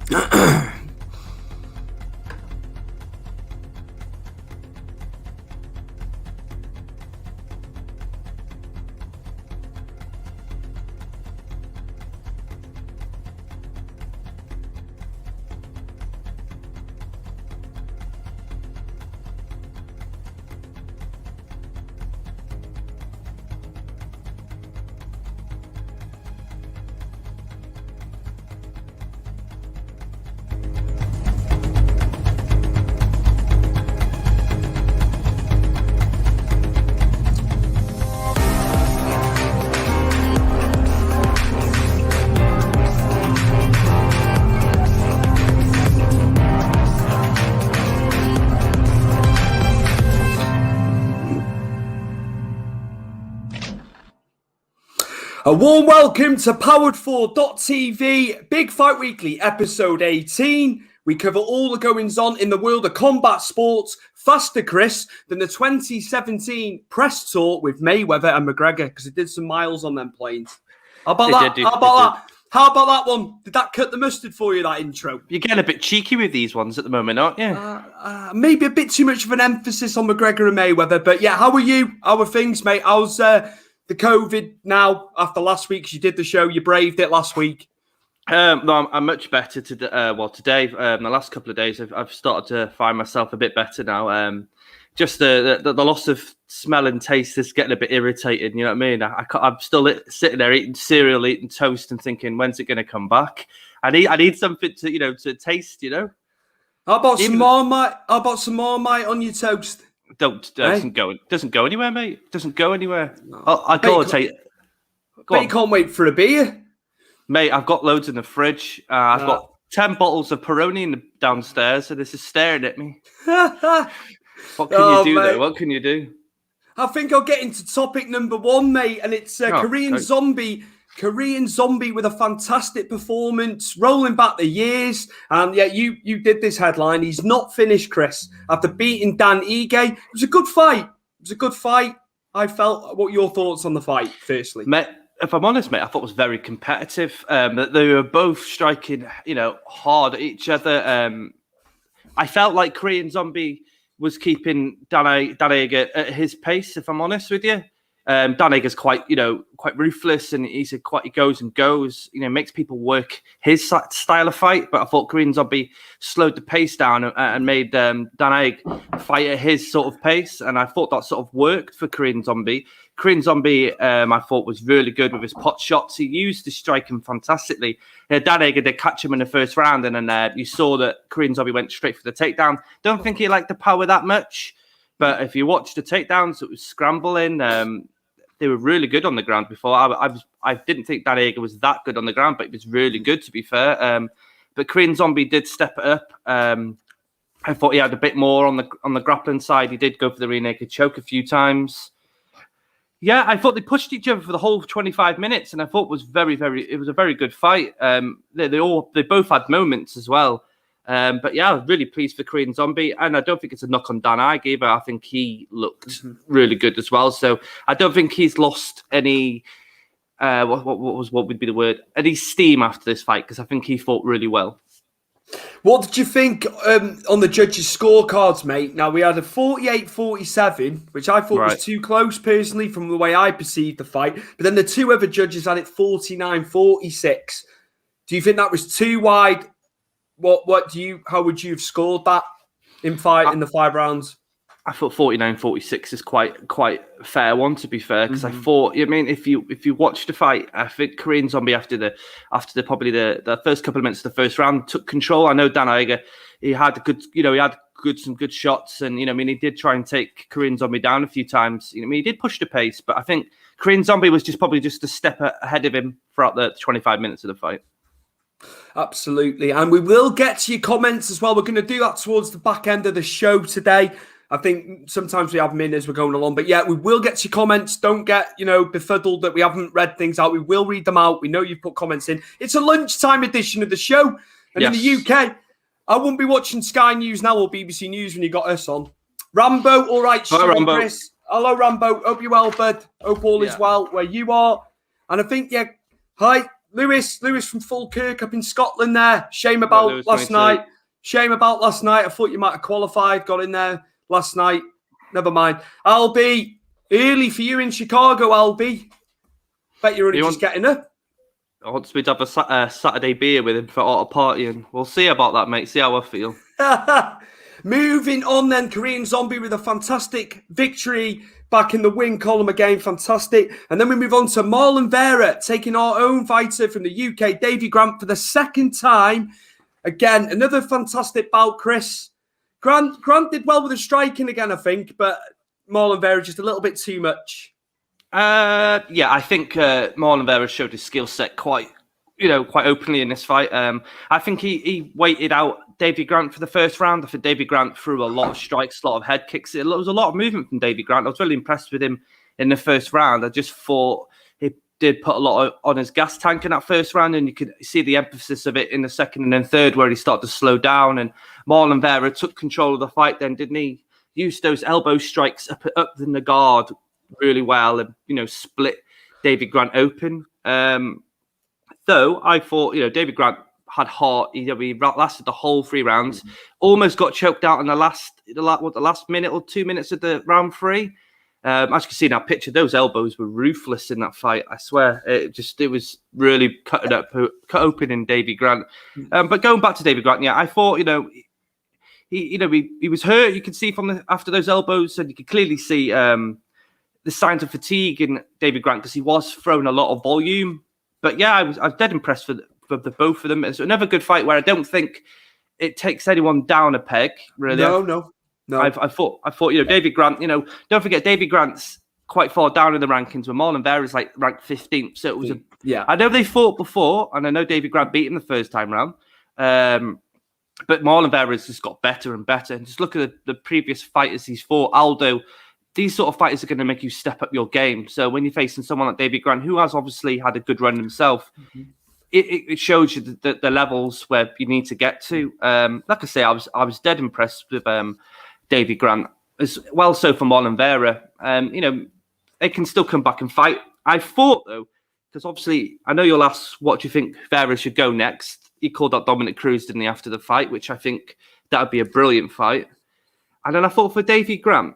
A warm welcome to Powered4.tv, Big Fight Weekly, episode 18. We cover all the goings-on in the world of combat sports faster, Chris, than the 2017 press tour with Mayweather and McGregor, because it did some miles on them planes. How about that? How about that one? Did that cut the mustard for you, that intro? You're getting a bit cheeky with these ones at the moment, aren't you? Maybe a bit too much of an emphasis on McGregor and Mayweather, but yeah, how are you? How are things, mate? How's the COVID now after last week? You did the show, you braved it last week. No, I'm much better today. Today, the last couple of days, I've started to find myself a bit better now. Just the loss of smell and taste is getting a bit irritating. You know what I mean? I'm still sitting there eating cereal, eating toast, and thinking, when's it going to come back? I need something to taste. How about some Marmite? How about some Marmite on your toast? Doesn't go anywhere, mate. Doesn't go anywhere. I gotta tell you, you can't wait for a beer, mate. I've got loads in the fridge. I've got 10 bottles of Peroni downstairs, so this is staring at me. What can you do, mate? Though? What can you do? I think I'll get into topic number one, mate, and it's Korean Zombie with a fantastic performance, rolling back the years. And yeah, you did this headline. He's not finished, Chris, after beating Dan Ige. It was a good fight. I felt. What are your thoughts on the fight, firstly? Mate, if I'm honest, mate, I thought it was very competitive. They were both striking, hard at each other. I felt like Korean Zombie was keeping Dan Ige at his pace, if I'm honest with you. Dan Ige's quite ruthless, and he goes and goes. Makes people work his style of fight. But I thought Korean Zombie slowed the pace down and made Dan Ige fight at his sort of pace, and I thought that sort of worked for Korean Zombie. Korean Zombie, I thought, was really good with his pot shots. He used his striking fantastically. Dan Ige did catch him in the first round, and then you saw that Korean Zombie went straight for the takedown. Don't think he liked the power that much, but if you watch the takedowns, it was scrambling. They were really good on the ground before. I didn't think Dan Ige was that good on the ground, but it was really good, to be fair. But Korean Zombie did step it up. I thought he had a bit more on the grappling side. He did go for the rear naked choke a few times. Yeah, I thought they pushed each other for the whole 25 minutes, and I thought it was it was a very good fight. They both had moments as well. But yeah, I was really pleased for Korean Zombie, and I don't think it's a knock on Dan Ige either. I think he looked really good as well. So I don't think he's lost any what would be the word? Any steam after this fight, because I think he fought really well. What did you think on the judges' scorecards, mate? Now, we had a 48-47, which I thought was too close, personally, from the way I perceived the fight. But then the two other judges had it 49-46. Do you think that was too wide? How would you have scored that in the 5 rounds? I thought 49-46 is quite a fair one, to be fair, because I thought, if you watch the fight, I think Korean Zombie after the first couple of minutes of the first round took control. I know Dan Ige, he had some good shots, and he did try and take Korean Zombie down a few times. He did push the pace, but I think Korean Zombie was probably just a step ahead of him throughout the 25 minutes of the fight. Absolutely. And we will get to your comments as well. We're going to do that towards the back end of the show today. I think sometimes we have them in as we're going along. But yeah, we will get to your comments. Don't get, befuddled that we haven't read things out. We will read them out. We know you've put comments in. It's a lunchtime edition of the show. And in the UK, I wouldn't be watching Sky News now or BBC News when you got us on. Rambo, all right. Hello, Rambo. Chris. Hello, Rambo. Hope you're well, bud. Hope all is well where you are. And I think, hi. Lewis from Falkirk up in Scotland there. Shame about Lewis, last 22. night. Shame about last night. I thought you might have qualified, got in there last night. Never mind. Albie, early for you in Chicago, Albie. Bet you're only just getting up. I want me to have a Saturday beer with him for a party, and we'll see about that, mate. See how I feel. Moving on then, Korean Zombie with a fantastic victory back in the win column again. Fantastic. And then we move on to Marlon Vera taking our own fighter from the UK, Davy Grant, for the second time. Again, another fantastic bout, Chris. Grant did well with the striking again, I think, but Marlon Vera just a little bit too much. Yeah, I think Marlon Vera showed his skill set quite openly in this fight. I think he waited out Davy Grant for the first round. I think Davy Grant threw a lot of strikes, a lot of head kicks. There was a lot of movement from Davy Grant. I was really impressed with him in the first round. I just thought he did put a lot on his gas tank in that first round, and you could see the emphasis of it in the second and then third, where he started to slow down. And Marlon Vera took control of the fight then, didn't he? Used those elbow strikes up in the guard really well and, split Davy Grant open. Though I thought, Davy Grant had heart. He lasted the whole 3 rounds. Almost got choked out in the last minute or 2 minutes of the round 3. As you can see in that picture, those elbows were ruthless in that fight. I swear, it was really cut open in Davy Grant. But going back to Davy Grant, yeah, I thought he was hurt. You could see after those elbows, and you could clearly see the signs of fatigue in Davy Grant because he was throwing a lot of volume. But yeah, I was dead impressed with the both of them. It's another good fight where I don't think it takes anyone down a peg. Really, no. I thought Davy Grant. Don't forget Davy Grant's quite far down in the rankings. Where Marlon Vera is like ranked 15th. So it was I know they fought before, and I know Davy Grant beat him the first time round. But Marlon Vera has just got better and better. And just look at the previous fighters he's fought. Aldo. These sort of fighters are going to make you step up your game. So when you're facing someone like Davy Grant, who has obviously had a good run himself, it shows you the levels where you need to get to. Like I say, I was dead impressed with Davy Grant as well. So for Marlon Vera, they can still come back and fight. I thought though, because obviously I know you'll ask, what do you think Vera should go next? He called out Dominic Cruz, didn't he, after the fight, which I think that would be a brilliant fight. And then I thought for Davy Grant,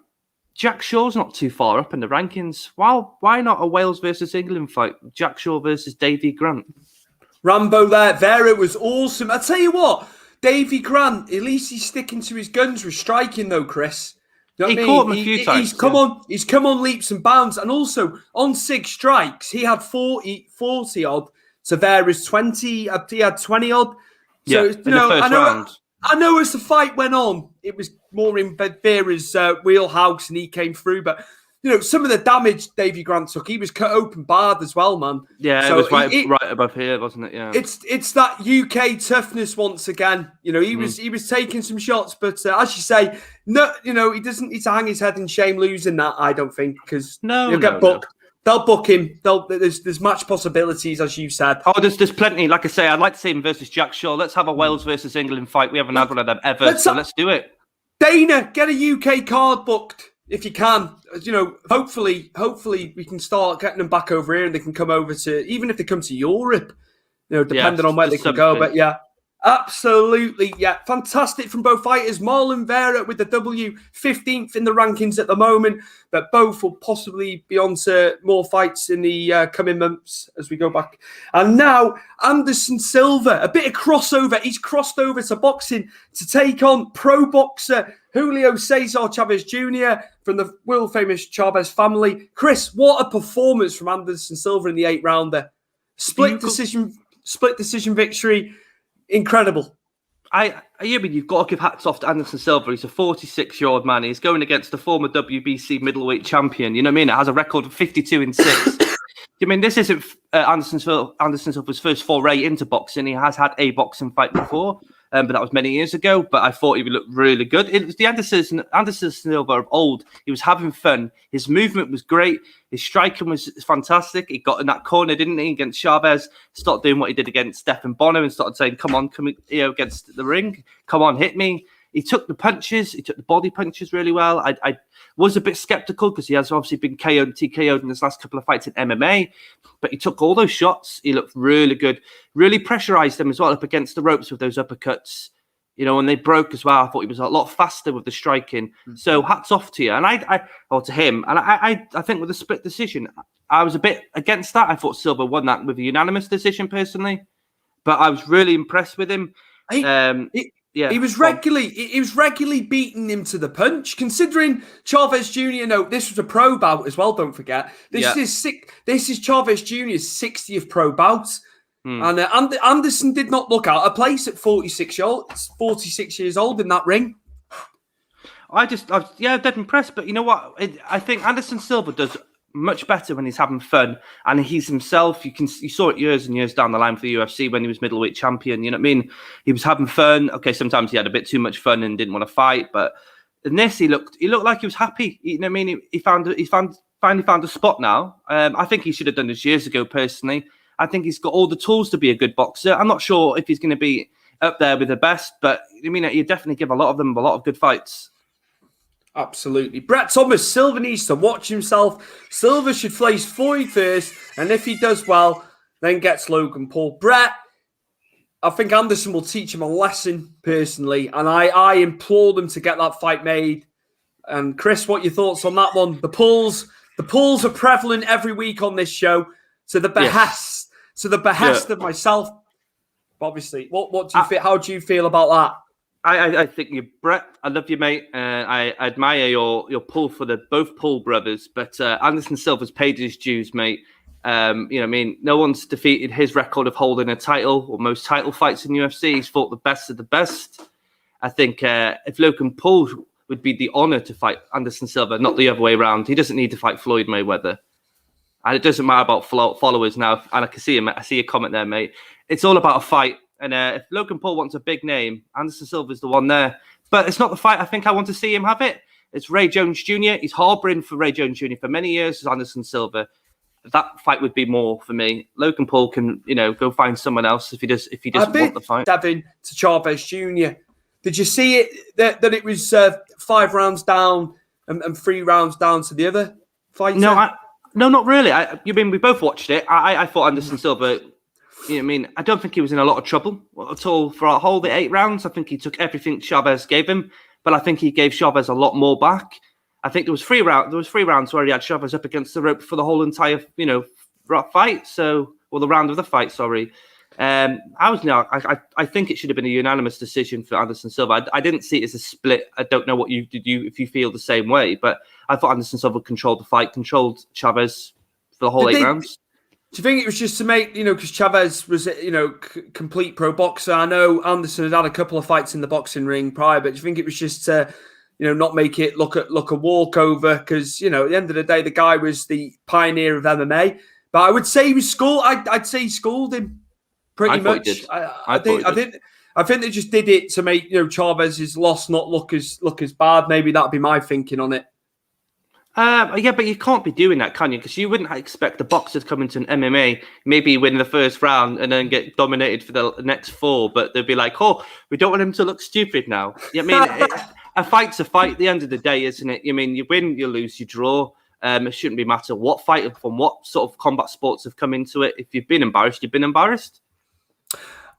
Jack Shaw's not too far up in the rankings. Why not a Wales versus England fight? Jack Shaw versus Davy Grant. Rambo there. Vera was awesome. I tell you what, Davy Grant, at least he's sticking to his guns with striking though, Chris. You know he caught him a few times. He's come on leaps and bounds. And also, on 6 strikes, he had 40 odd to Vera's 20. He had 20 odd. So, in the first round. I know as the fight went on, it was more in Vera's wheelhouse and he came through. But, some of the damage Davy Grant took, he was cut open barred as well, man. Yeah, so it was right above here, wasn't it? Yeah. It's that UK toughness once again. He was taking some shots, but as you say, no, he doesn't need to hang his head in shame losing that, I don't think, because he'll get booked. No. They'll book him. There's match possibilities, as you said. Oh, there's plenty. Like I say, I'd like to see him versus Jack Shaw. Let's have a Wales versus England fight. We haven't had one of them ever, let's do it. Dana, get a UK card booked if you can. Hopefully we can start getting them back over here, and they can come over to, even if they come to Europe, depending on where they can go. But yeah. Absolutely, yeah. Fantastic from both fighters. Marlon Vera with the W, 15th in the rankings at the moment, but both will possibly be on to more fights in the coming months as we go back. And now, Anderson Silva, a bit of crossover. He's crossed over to boxing to take on pro boxer Julio Cesar Chavez Jr. from the world-famous Chavez family. Chris, what a performance from Anderson Silva in the 8-rounder. Split decision victory. Incredible. You've got to give hats off to Anderson Silva. He's a 46-year-old man. He's going against the former WBC middleweight champion. You know what I mean? It has a record of 52-6. This isn't Anderson Silva's first foray into boxing. He has had a boxing fight before, but that was many years ago. But I thought he would look really good. It was the Anderson Silva of old. He was having fun. His movement was great. His striking was fantastic. He got in that corner, didn't he, against Chavez? Started doing what he did against Stephan Bonner and started saying, come against the ring. Come on, hit me. he took the punches, he took the body punches really well. I was a bit skeptical because he has obviously been KO'd and TKO'd in his last couple of fights in MMA, but he took all those shots. He looked really good, really pressurized them as well up against the ropes with those uppercuts. When they broke as well, I thought he was a lot faster with the striking. Mm-hmm. So hats off to you. And or to him. And I think with a split decision, I was a bit against that. I thought Silva won that with a unanimous decision personally, but I was really impressed with him. He was regularly beating him to the punch. Considering Chavez Jr., this was a pro bout as well. Don't forget, this is Chavez Jr.'s 60th pro bout. And Anderson did not look out of place at 46 years old in that ring. I was dead impressed. But you know what? I think Anderson Silva does much better when he's having fun and he's himself. You saw it years and years down the line for the UFC when he was middleweight champion. You know what I mean? He was having fun. Okay, sometimes he had a bit too much fun and didn't want to fight, but in this he looked like he was happy. You know what I mean? He finally found a spot now. I think he should have done this years ago. Personally, I think he's got all the tools to be a good boxer. I'm not sure if he's going to be up there with the best, but I mean, you definitely give a lot of them a lot of good fights. Absolutely. Brett Thomas, Silva needs to watch himself. Silva should face Floyd first, and if he does well, then gets Logan Paul. Brett, I think Anderson will teach him a lesson personally, and I implore them to get that fight made. And Chris, what are your thoughts on that one? The pulls are prevalent every week on this show, to the behest of myself. Obviously, what do you feel? How do you feel about that? I think you're Brett. I love you, mate. I admire your pull for both Paul brothers, but Anderson Silva's paid his dues, mate. No one's defeated his record of holding a title or most title fights in UFC. He's fought the best of the best. I think if Logan Paul would be the honor to fight Anderson Silva, not the other way around. He doesn't need to fight Floyd Mayweather. And it doesn't matter about followers now. And I can see him. I see a comment there, mate. It's all about a fight. And if Logan Paul wants a big name, Anderson Silva's the one there. But it's not the fight I think I want to see him have it. It's Ray Jones Jr. He's harboring for Ray Jones Jr. for many years as Anderson Silva. That fight would be more for me. Logan Paul can, go find someone else if he doesn't want the fight. Devin to Chavez Jr. Did you see it that it was 5 rounds down and 3 rounds down to the other fighter? No, not really. We both watched it. I thought Anderson Silva. I don't think he was in a lot of trouble at all for a whole 8 rounds. I think he took everything Chavez gave him, but I think he gave Chavez a lot more back. I think there was 3 rounds where he had Chavez up against the rope for the whole entire, fight. The round of the fight. Sorry. I think it should have been a unanimous decision for Anderson Silva. I didn't see it as a split. I don't know what if you feel the same way, but I thought Anderson Silva controlled the fight, controlled Chavez for the whole 8 rounds. Do you think it was just to make, because Chavez was, complete pro boxer? I know Anderson had a couple of fights in the boxing ring prior, but do you think it was just to, not make it look a walkover? Because, at the end of the day, the guy was the pioneer of MMA. But I would say he was schooled. I'd say he schooled him pretty much. I think they just did it to make, Chavez's loss not look as bad. Maybe that'd be my thinking on it. But you can't be doing that, can you? Because you wouldn't expect a boxer to come into an MMA, maybe win the first round and then get dominated for the next 4. But they'll be like, "Oh, we don't want him to look stupid now." A fight's a fight at the end of the day, isn't it? You win, you lose, you draw. It shouldn't be matter what fight from what sort of combat sports have come into it. If you've been embarrassed, you've been embarrassed.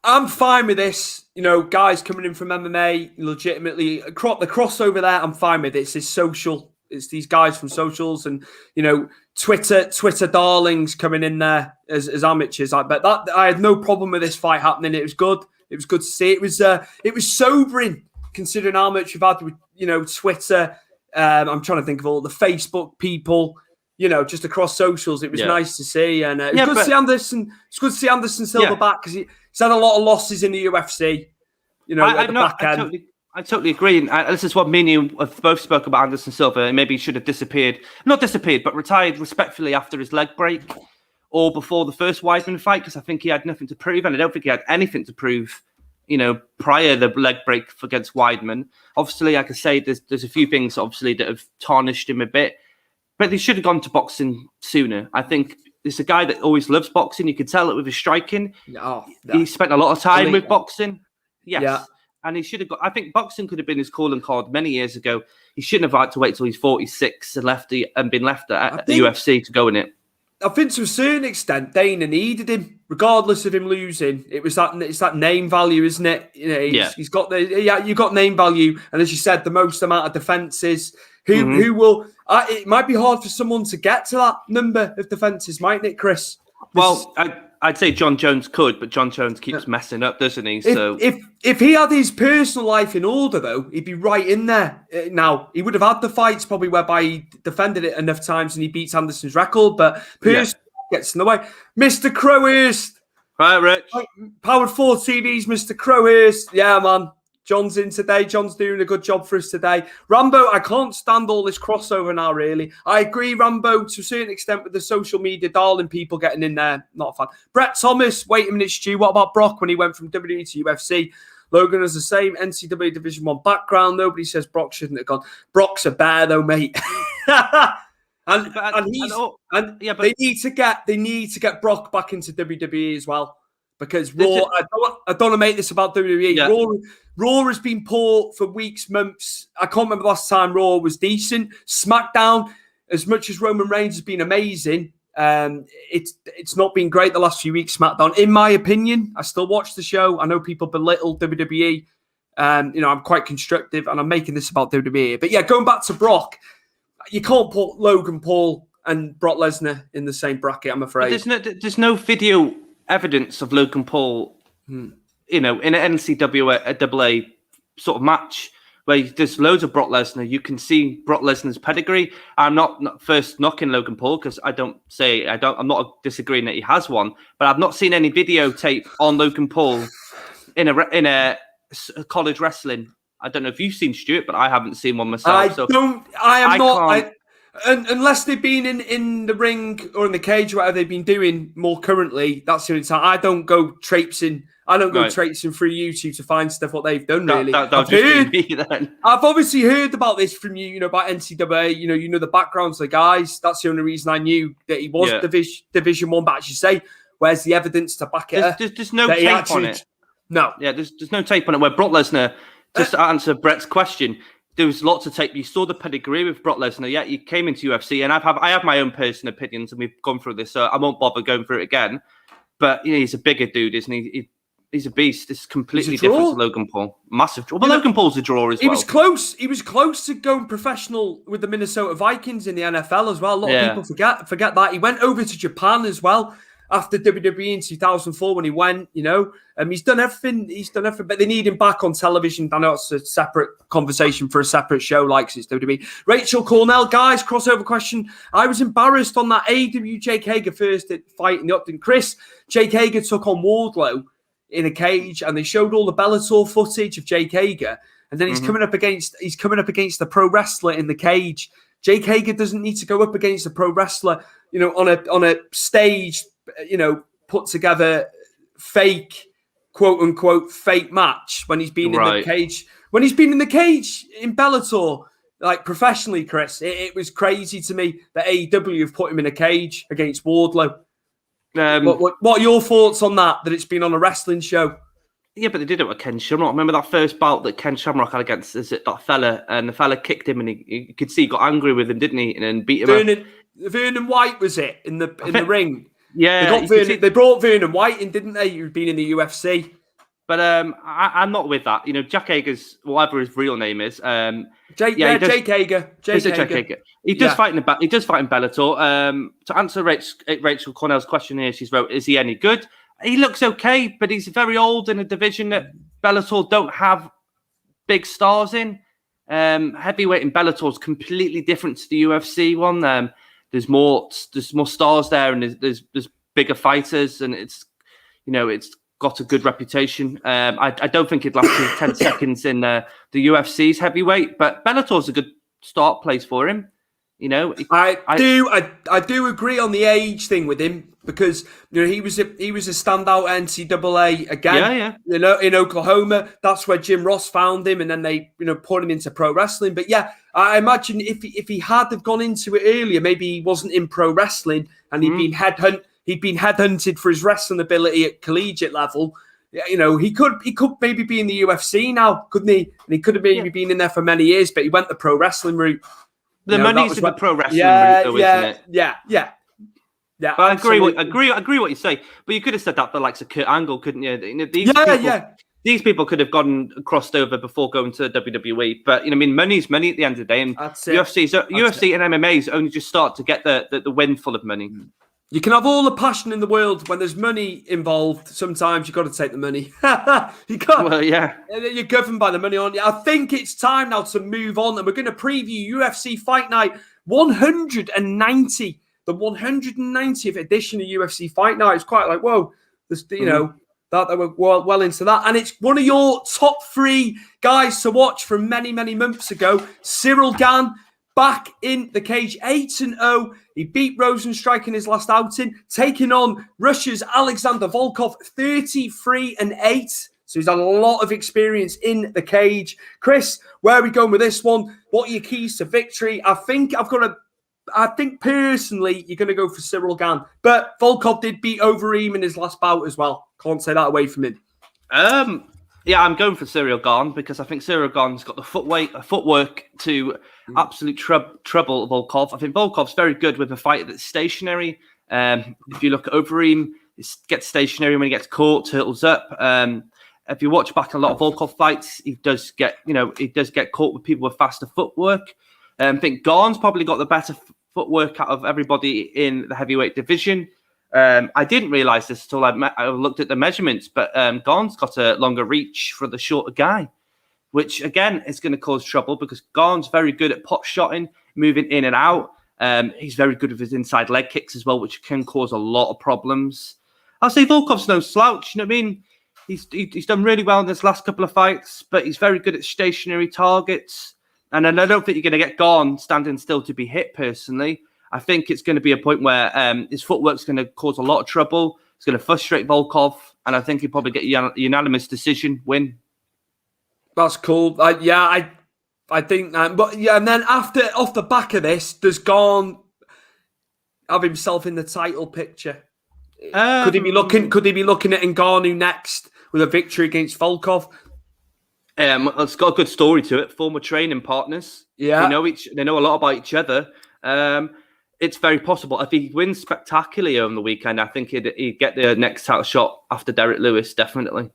I'm fine with this. Guys coming in from MMA, legitimately, the crossover there, I'm fine with it. It's social. It's these guys from socials and, Twitter darlings coming in there as amateurs. But I had no problem with this fight happening. It was good. It was good to see. It was sobering considering how much we've had with, Twitter. I'm trying to think of all the Facebook people, just across socials. It was nice to see. And it's good to see Anderson. It's good to see Anderson Silva back because he's had a lot of losses in the UFC, at the back end. I totally agree. And this is what me and you have both spoke about Anderson Silva. And maybe he should have not disappeared, but retired respectfully after his leg break or before the first Weidman fight, because I think he had nothing to prove. And I don't think he had anything to prove, prior to the leg break against Weidman. Obviously, like I say, there's a few things, obviously, that have tarnished him a bit. But he should have gone to boxing sooner. I think it's a guy that always loves boxing. You can tell it with his striking. He spent a lot of time with boxing. Yes. Yeah. And he should have got. I think boxing could have been his calling card many years ago. He shouldn't have had to wait till he's 46 and been left at the UFC to go in it. I think to a certain extent, Dana needed him, regardless of him losing. It's that name value, isn't it? He's got you've got name value, and as you said, the most amount of defenses. Who will? It might be hard for someone to get to that number of defenses, mightn't it, Chris? Well, I'd say John Jones could, but John Jones keeps messing up, doesn't he? So if he had his personal life in order, though, he'd be right in there. Now, he would have had the fights probably whereby he defended it enough times and he beats Anderson's record, but personally gets in the way. Mr. Crowhurst. Right, Rich. Powered 4 TVs, Mr. Crowhurst. Yeah, man. John's in today. John's doing a good job for us today. Rambo, I can't stand all this crossover now, really. I agree, Rambo, to a certain extent with the social media darling people getting in there. Not fun. Brett Thomas, wait a minute, Stu. What about Brock when he went from WWE to UFC? Logan has the same NCAA Division 1 background. Nobody says Brock shouldn't have gone. Brock's a bear, though, mate. They need to get Brock back into WWE as well. Because Raw, I don't want to make this about WWE. Yeah. Raw has been poor for weeks, months. I can't remember the last time Raw was decent. SmackDown, as much as Roman Reigns has been amazing, it's not been great the last few weeks, SmackDown. In my opinion, I still watch the show. I know people belittle WWE. I'm quite constructive, and I'm making this about WWE. But yeah, going back to Brock, you can't put Logan Paul and Brock Lesnar in the same bracket, I'm afraid. There's no video evidence of Logan Paul, in an NCAA sort of match where there's loads of Brock Lesnar. You can see Brock Lesnar's pedigree. I'm not first knocking Logan Paul because I'm not disagreeing that he has one, but I've not seen any videotape on Logan Paul in a college wrestling. I don't know if you've seen, Stuart, but I haven't seen one myself. Unless they've been in the ring or in the cage, whatever they've been doing more currently, that's the only time. I don't go traipsing through YouTube to find stuff what they've done. Really, I've obviously heard about this from you. About NCAA. You know the backgrounds of the guys. That's the only reason I knew that he was Division 1. But as you say, where's the evidence to back it? There's no tape on it. No. Yeah, there's no tape on it. Where Brock Lesnar, just to answer Brett's question. There was lots of tape. You saw the pedigree with Brock Lesnar. Yeah, he came into UFC, and I have my own personal opinions, and we've gone through this, so I won't bother going through it again. But he's a bigger dude, isn't he? He's a beast. It's completely different to Logan Paul. Massive draw. But Logan Paul's a draw as well. He was close to going professional with the Minnesota Vikings in the NFL as well. A lot of people forget that. He went over to Japan as well after WWE in 2004 when he went, he's done everything. But they need him back on television. I know it's a separate conversation for a separate show like it's WWE. Rachel Cornell, guys, crossover question. I was embarrassed on that AEW Jake Hager first fight in the Upton. Chris, Jake Hager took on Wardlow in a cage and they showed all the Bellator footage of Jake Hager. And then he's coming up against the pro wrestler in the cage. Jake Hager doesn't need to go up against a pro wrestler, on a stage, put together fake, quote unquote, fake match when he's been in the cage. When he's been in the cage in Bellator, like professionally, Chris, it was crazy to me that AEW have put him in a cage against Wardlow. What are your thoughts on that it's been on a wrestling show? Yeah, but they did it with Ken Shamrock. Remember that first bout that Ken Shamrock had against that fella, and the fella kicked him, and you could see he got angry with him, didn't he? And then beat him. Vernon White was it in the ring? Yeah, they brought Vernon White in, didn't they? Who'd been in the UFC. But I'm not with that. Jack Hager's, whatever his real name is. Jake Hager. Jake Hager. He does fight in Bellator. To answer Rachel Cornell's question here, she's wrote, "Is he any good?" He looks okay, but he's very old in a division that Bellator don't have big stars in. Heavyweight in Bellator is completely different to the UFC one. There's more stars there, and there's bigger fighters, and it's got a good reputation. I don't think it'd last 10 seconds in the UFC's heavyweight, but Bellator's a good start place for him. I do agree on the age thing with him because he was a standout NCAA again. Yeah. In Oklahoma, that's where Jim Ross found him, and then they put him into pro wrestling. But yeah, I imagine if he had have gone into it earlier, maybe he wasn't in pro wrestling and he'd been headhunted for his wrestling ability at collegiate level. You know, he could maybe be in the UFC now, couldn't he? And he could have maybe been in there for many years, but he went the pro wrestling route. The money's in the pro wrestling route, though, isn't it? Yeah. But I agree what you say. But you could have said that for like Kurt Angle, couldn't you? These people could have crossed over before going to WWE. But money's money at the end of the day, and UFC and MMA's only just start to get the windful of money. You can have all the passion in the world when there's money involved. Sometimes you've got to take the money. You can't. Well, yeah. You're governed by the money, aren't you? I think it's time now to move on, and we're going to preview UFC Fight Night 190, the 190th edition of UFC Fight Night. It's quite like, whoa, that they were well into that. And it's one of your top 3 guys to watch from many, many months ago. Ciryl Gane, back in the cage, 8-0. He beat Rosenstrike in his last outing, taking on Russia's Alexander Volkov, 33-8. So he's had a lot of experience in the cage. Chris, where are we going with this one? What are your keys to victory? I think personally you're going to go for Ciryl Gane, but Volkov did beat Overeem in his last bout as well. Can't say that away from him. Yeah, I'm going for Ciryl Gane because I think Ciryl Gane's got the footwork to absolute trouble Volkov. I think Volkov's very good with a fighter that's stationary. If you look at Overeem, he gets stationary when he gets caught, turtles up. If you watch back a lot of Volkov fights, he does get caught with people with faster footwork. I think Gane's probably got the better footwork out of everybody in the heavyweight division. I didn't realize this until I looked at the measurements, but Gane's got a longer reach for the shorter guy, which again is going to cause trouble because Gane's very good at pot shotting, moving in and out. He's very good with his inside leg kicks as well, which can cause a lot of problems. I'll say Volkov's no slouch. You know what I mean? He's done really well in his last couple of fights, but he's very good at stationary targets. And I don't think you're going to get Gane standing still to be hit personally. I think it's going to be a point where his footwork's going to cause a lot of trouble. It's going to frustrate Volkov, and I think he'll probably get a unanimous decision win. That's cool. I think that. But yeah, and then off the back of this, does Gane have himself in the title picture? Could he be looking at Ngannou next with a victory against Volkov? It's got a good story to it. Former training partners. Yeah, they know a lot about each other. It's very possible. If he wins spectacularly on the weekend, I think he'd get the next title shot after Derek Lewis, definitely.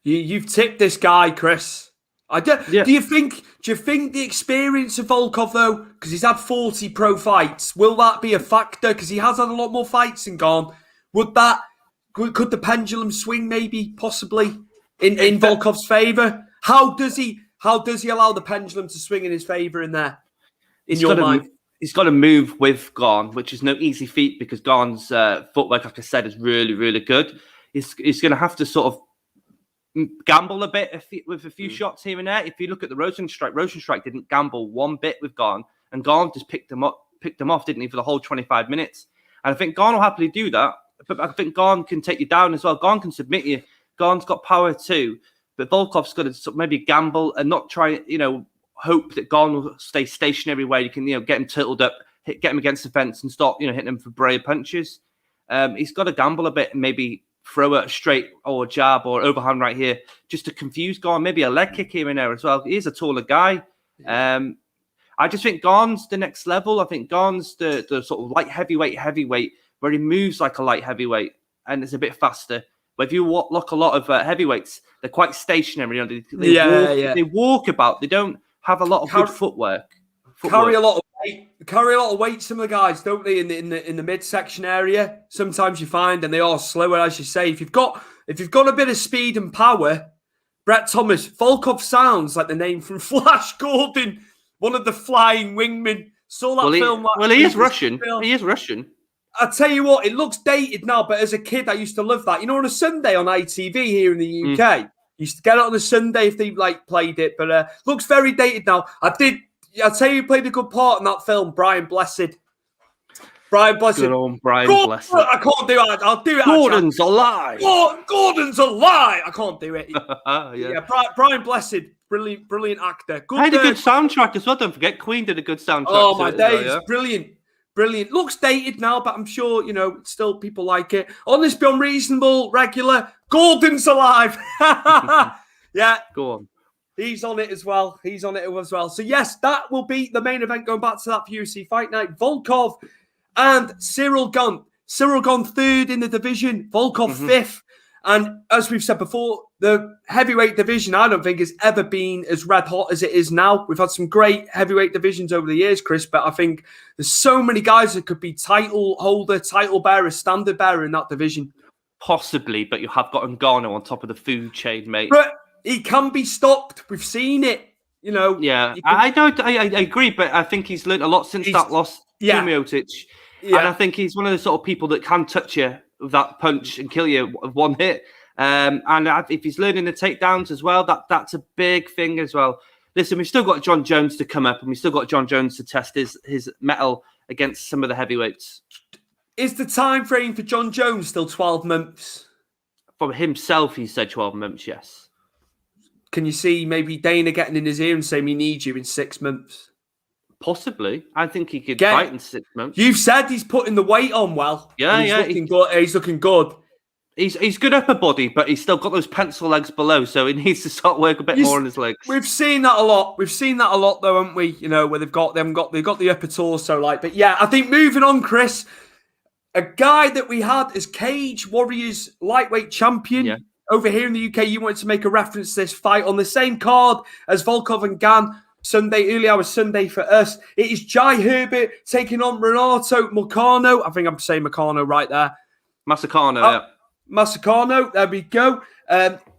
You've tipped this guy, Chris. Do you think the experience of Volkov, though, because he's had 40 pro fights, will that be a factor? Because he has had a lot more fights than Gane. Could the pendulum swing maybe, possibly, in Volkov's favour? How does he allow the pendulum to swing in his favour in there? In your mind? He's got to move with Gane, which is no easy feat because Gane's footwork, like I said, is really, really good. He's going to have to sort of gamble a bit with a few shots here and there. If you look at the Rosenstrike didn't gamble one bit with Gane, and Gane just picked him off, didn't he, for the whole 25 minutes. And I think Gane will happily do that, but I think Gane can take you down as well. Gane can submit you. Gane's got power too, but Volkov's got to maybe gamble and not try, hope that Gane will stay stationary where you can, get him turtled up, get him against the fence and stop, hitting him for brayer punches. He's got to gamble a bit and maybe throw a straight or a jab or overhand right here just to confuse Gane. Maybe a leg kick here and there as well. He is a taller guy. I just think Gane's the next level. I think Gane's the sort of light heavyweight where he moves like a light heavyweight and it's a bit faster. But if you look a lot of heavyweights, they're quite stationary. They walk about. They don't have a lot of good footwork. Carry a lot of weight. Some of the guys, don't they, in the midsection area? Sometimes you find, and they are slower, as you say. If you've got a bit of speed and power, Brett Thomas, Volkov sounds like the name from Flash Gordon, one of the flying wingmen. Saw that film. He is Russian. He is Russian. I tell you what, it looks dated now, but as a kid, I used to love that. On a Sunday on ITV here in the UK, used to get it on a Sunday if they played it, but looks very dated now. I'll tell you, who played a good part in that film, Brian Blessed. Good old Brian Blessed. I can't do it. I'll do it. Gordon's alive. Gordon's alive. I can't do it. Brian Blessed, brilliant actor. I had a good soundtrack as well. Don't forget, Queen did a good soundtrack. Oh my days, brilliant. Brilliant. Looks dated now, but I'm sure, still people like it. Honest Beyond Reasonable, regular. Gordon's alive. Yeah. Go on. He's on it as well. So, yes, that will be the main event going back to that UFC Fight Night. Volkov and Cyril Gane. Cyril Gane third in the division. Volkov fifth. And as we've said before, the heavyweight division, I don't think has ever been as red hot as it is now. We've had some great heavyweight divisions over the years, Chris, but I think there's so many guys that could be title holder, title bearer, standard bearer in that division. Possibly, but you have got Ngannou on top of the food chain, mate. But he can be stopped. We've seen it, Yeah, I know. I agree, but I think he's learned a lot since that loss to Miocic. Yeah. And I think he's one of the sort of people that can touch you with that punch and kill you with one hit. And if he's learning the takedowns as well, that's a big thing as well. Listen, we've still got John Jones to come up, and we've still got John Jones to test his mettle against some of the heavyweights. Is the time frame for John Jones still 12 months? For himself, he said 12 months, yes. Can you see maybe Dana getting in his ear and saying, we need you in 6 months? Possibly. I think he could fight in 6 months. You've said he's putting the weight on well. Yeah, He's looking good. He's good upper body, but he's still got those pencil legs below, so he needs to start work a bit more on his legs. We've seen that a lot. Though, haven't we? Where they've got the upper torso, But yeah, I think moving on, Chris, a guy that we had as Cage Warriors lightweight champion over here in the UK. You wanted to make a reference to this fight on the same card as Volkov and Gane. Early hours Sunday for us. It is Jai Herbert taking on Renato Moicano. I think I'm saying Moicano right there. Moicano, Moicano, there we go.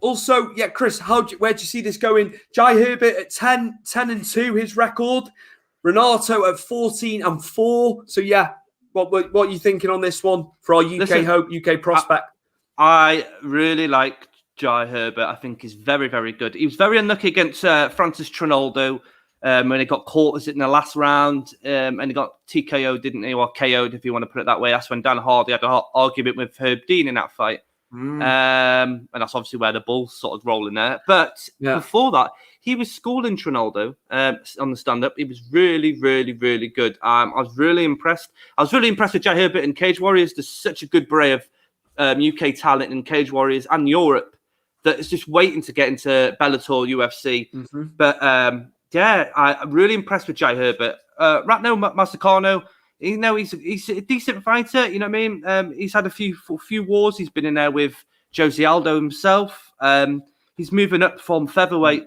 Also, Chris, where'd you see this going? Jai Herbert at 10-2, his record. Renato at 14-4. So, what are you thinking on this one for our UK prospect? I really like Jai Herbert. I think he's very, very good. He was very unlucky against Francis Trinaldo when he got caught in the last round, and he got TKO'd, didn't he? Or KO'd, if you want to put it that way. That's when Dan Hardy had an argument with Herb Dean in that fight. And that's obviously where the ball's sort of rolling there. But before that, he was schooling Trinaldo on the stand-up. He was really, really, really good. I was really impressed. I was really impressed with Jai Herbert in Cage Warriors. There's such a good array of UK talent in Cage Warriors and Europe that is just waiting to get into Bellator, UFC. But I'm really impressed with Jai Herbert. Right now, Moicano, he's a decent fighter. You know what I mean? He's had a few wars. He's been in there with Jose Aldo himself. He's moving up from featherweight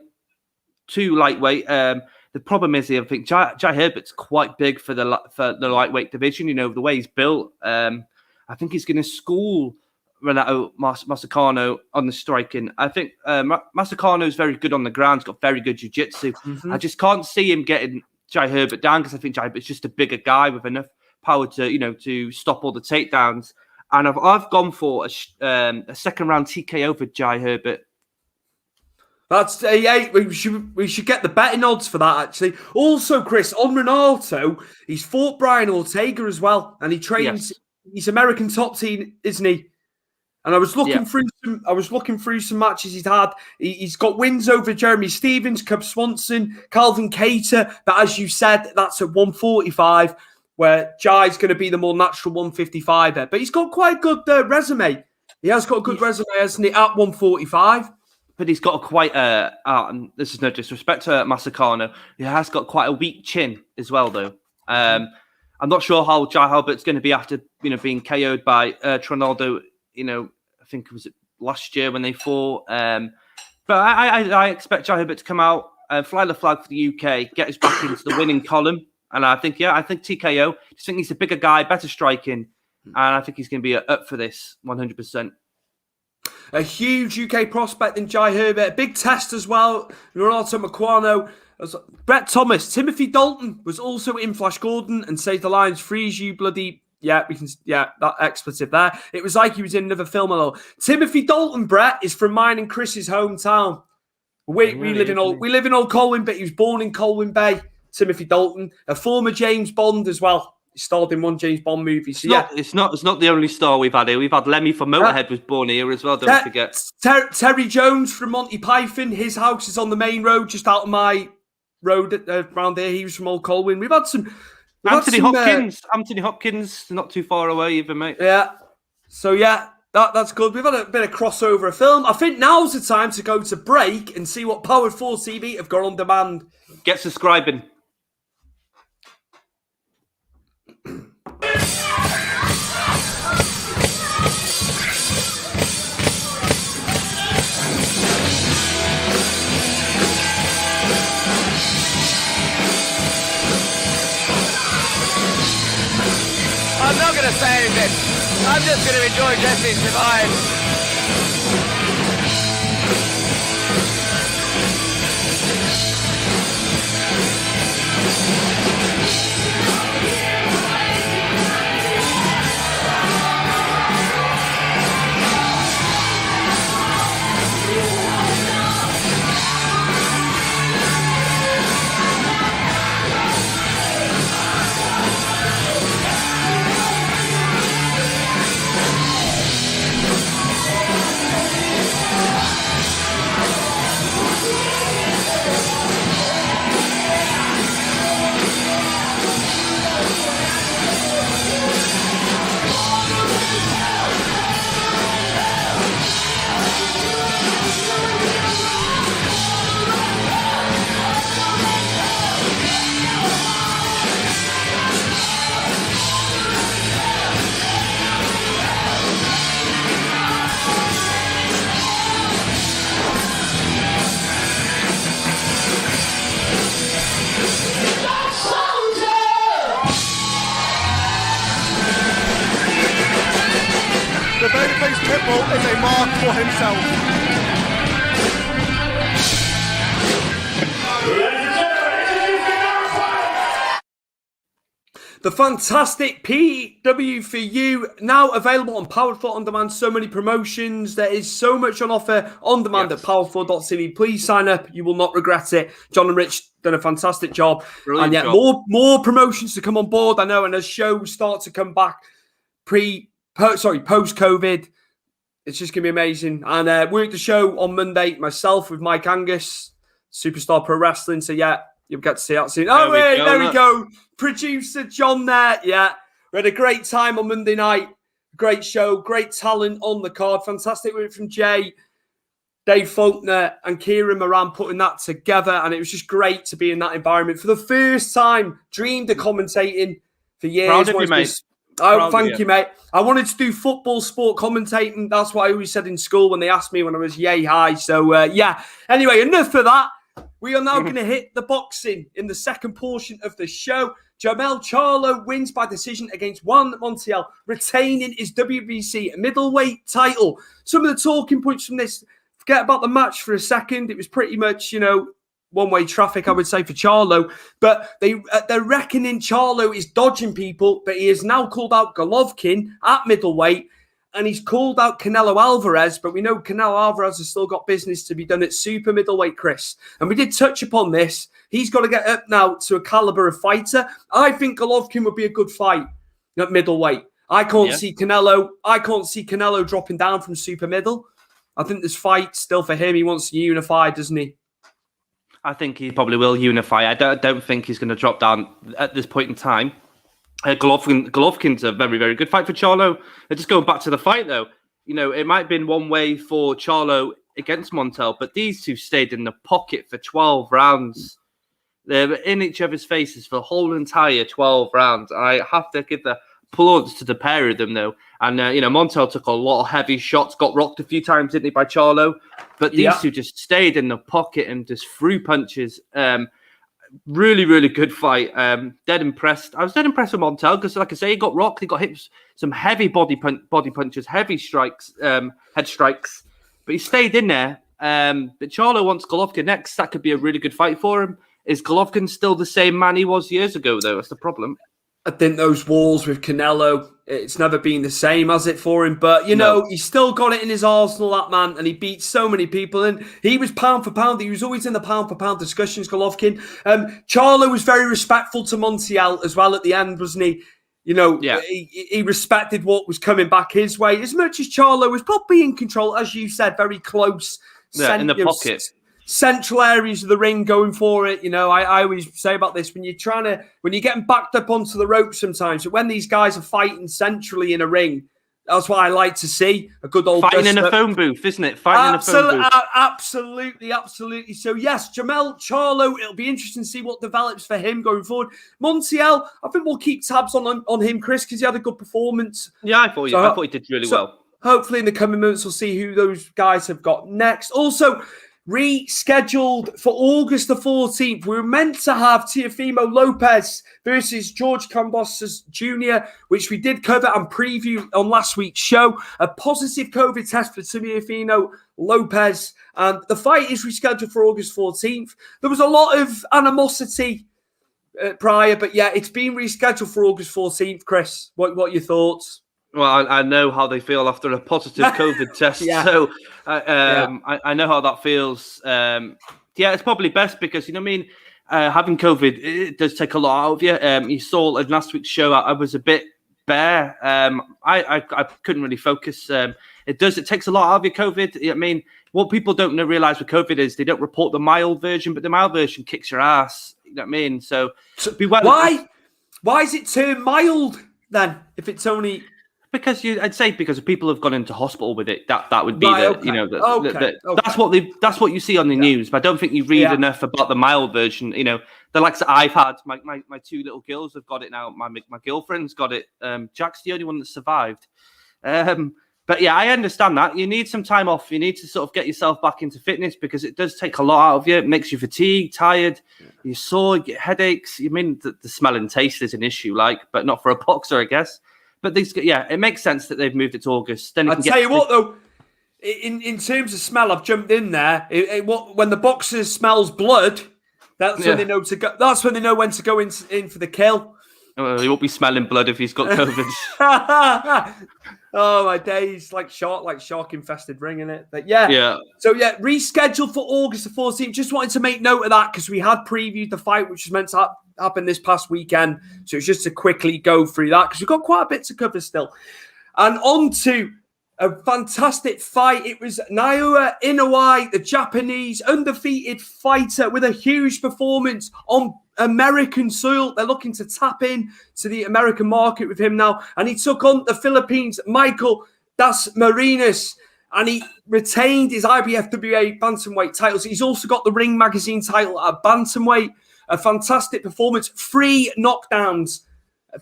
to lightweight. The problem is, I think Jai Herbert's quite big for the lightweight division. The way he's built. I think he's going to school Renato Moicano on the striking. I think Moicano is very good on the ground. He's got very good jiu-jitsu. I just can't see him getting Jai Herbert down because I think Jai Herbert's just a bigger guy with enough power to stop all the takedowns. And I've gone for a second round TKO for Jai Herbert. That's we should get the betting odds for that, actually. Also, Chris, on Renato, he's fought Brian Ortega as well, and he trains. He's American top team, isn't he? And I was looking through some matches he's had. He's got wins over Jeremy Stevens, Cub Swanson, Calvin Cater. But as you said, that's at 145, where Jai's going to be the more natural 155 there. But he's got quite a good resume. He has got a good resume, hasn't he, at 145. But he's got this is no disrespect to Moicano, he has got quite a weak chin as well, though. I'm not sure how Jai Herbert's going to be after being KO'd by Trinaldo. I think it was last year when they fought. But I expect Jai Herbert to come out and fly the flag for the UK, get us back into the winning column. And I think TKO. Just think he's a bigger guy, better striking, and I think he's going to be up for this 100%. A huge UK prospect in Jai Herbert. A big test as well. Renato Moicano. Brett Thomas. Timothy Dalton was also in Flash Gordon and Save the Lions, Freeze You Bloody... that expletive there. It was like he was in another film. Timothy Dalton, Brett, is from mine and Chris's hometown. We live in Old Colwyn, but he was born in Colwyn Bay. Timothy Dalton, a former James Bond as well. He starred in one James Bond movie. So it's not the only star we've had here. We've had Lemmy from Motorhead was born here as well. Don't forget. Terry Jones from Monty Python. His house is on the main road, just out of my road around here. He was from Old Colwyn. We've had some Well, Anthony Hopkins, not too far away either, mate. Yeah. So, yeah, that's good. We've had a bit of crossover of film. I think now's the time to go to break and see what Powered 4 TV have got on demand. Get subscribing. I'm not going to say anything. I'm just going to enjoy Jesse's survive. The babyface Pitbull is a mark for himself. The fantastic PW4U now available on Powered 4 On Demand. So many promotions. There is so much on offer on demand at powered4.tv. Please sign up. You will not regret it. John and Rich done a fantastic job. Brilliant and job. more promotions to come on board. I know, and as shows start to come back post-COVID, it's just going to be amazing. And we're at the show on Monday, myself with Mike Angus, Superstar Pro Wrestling. So, yeah, you'll get to see that soon. There we go. Producer John there. Yeah, we had a great time on Monday night. Great show, great talent on the card. Fantastic work from Jay, Dave Faulkner, and Kieran Moran putting that together. And it was just great to be in that environment for the first time. Dreamed of commentating for years. Proud of you, mate. Oh, thank you, mate. I wanted to do football sport commentating. That's what I always said in school when they asked me when I was yay high. So, yeah. Anyway, enough of that. We are now going to hit the boxing in the second portion of the show. Jermall Charlo wins by decision against Juan Montiel, retaining his WBC middleweight title. Some of the talking points from this, forget about the match for a second. It was pretty much, one-way traffic, I would say, for Charlo. But they're reckoning Charlo is dodging people, but he has now called out Golovkin at middleweight, and he's called out Canelo Alvarez, but we know Canelo Alvarez has still got business to be done at super middleweight, Chris. And we did touch upon this. He's got to get up now to a caliber of fighter. I think Golovkin would be a good fight at middleweight. I can't see Canelo dropping down from super middle. I think this fight still for him. He wants to unify, doesn't he? I think he probably will unify. I don't think he's going to drop down at this point in time. Golovkin's a very, very good fight for Charlo. Just going back to the fight, though, it might have been one way for Charlo against Montiel, but these two stayed in the pocket for 12 rounds. They were in each other's faces for the whole entire 12 rounds. I have to give the applause to the pair of them, though. And, Montiel took a lot of heavy shots, got rocked a few times, didn't he, by Charlo? But these two just stayed in the pocket and just threw punches. Really, really good fight. Dead impressed. I was dead impressed with Montiel because, like I say, he got rocked. He got hit with some heavy body punches, heavy strikes, head strikes. But he stayed in there. But Charlo wants Golovkin next. That could be a really good fight for him. Is Golovkin still the same man he was years ago, though? That's the problem. I think those walls with Canelo, it's never been the same, has it, for him? But, he's still got it in his arsenal, that man, and he beat so many people. And he was pound for pound. He was always in the pound for pound discussions, Golovkin. Charlo was very respectful to Montiel as well at the end, wasn't he? He respected what was coming back his way. As much as Charlo was probably in control, as you said, very close. In the pocket. central areas of the ring going for it. You know, I always say about this, when you're getting backed up onto the rope sometimes, but when these guys are fighting centrally in a ring, that's what I like to see. A good old fighting in a phone booth, isn't it? Fighting in a phone booth. Absolutely. So yes, Jermall, Charlo, it'll be interesting to see what develops for him going forward. Montiel, I think we'll keep tabs on him, Chris, because he had a good performance. Yeah, I thought he did really well. Hopefully in the coming months we'll see who those guys have got next. Also, rescheduled for August the 14th. We were meant to have Teófimo Lopez versus George Kambosos Jr., which we did cover and preview on last week's show. A positive COVID test for Teófimo Lopez. And the fight is rescheduled for August 14th. There was a lot of animosity prior, but yeah, it's been rescheduled for August 14th. Chris, what are your thoughts? Well, I know how they feel after a positive COVID test, so I know how that feels. It's probably best because, you know what I mean, having COVID, it does take a lot out of you. You saw in last week's show, I was a bit bare. I couldn't really focus. It takes a lot out of you, COVID. I mean, what people don't realise with COVID is they don't report the mild version, but the mild version kicks your ass. You know what I mean? So why is it turned mild then, if it's only... Because because people have gone into hospital with it. That would be that's what you see on the news. But I don't think you read enough about the mild version. You know, the likes that I've had. My two little girls have got it now. My girlfriend's got it. Jack's the only one that survived. But yeah, I understand that. You need some time off. You need to sort of get yourself back into fitness because it does take a lot out of you. It makes you fatigued, tired, you're sore, you get headaches. You mean the smell and taste is an issue, but not for a boxer, I guess. But it makes sense that they've moved it to August. Then I'll tell you what, though, in terms of smell, I've jumped in there. When the boxer smells blood, that's when they know to go. That's when they know when to go in for the kill. He won't be smelling blood if he's got COVID. Oh my days, like shark infested ring in it. But yeah. So rescheduled for August the 14th. Just wanted to make note of that because we had previewed the fight, which was meant to happen this past weekend. So it's just to quickly go through that because we've got quite a bit to cover still. And on to a fantastic fight. It was Naoya Inoue, the Japanese undefeated fighter with a huge performance on American soil. They're looking to tap in to the American market with him now. And he took on the Philippines, Michael Dasmarinas, and he retained his IBFWA Bantamweight titles. He's also got the Ring Magazine title at Bantamweight. A fantastic performance, 3 knockdowns.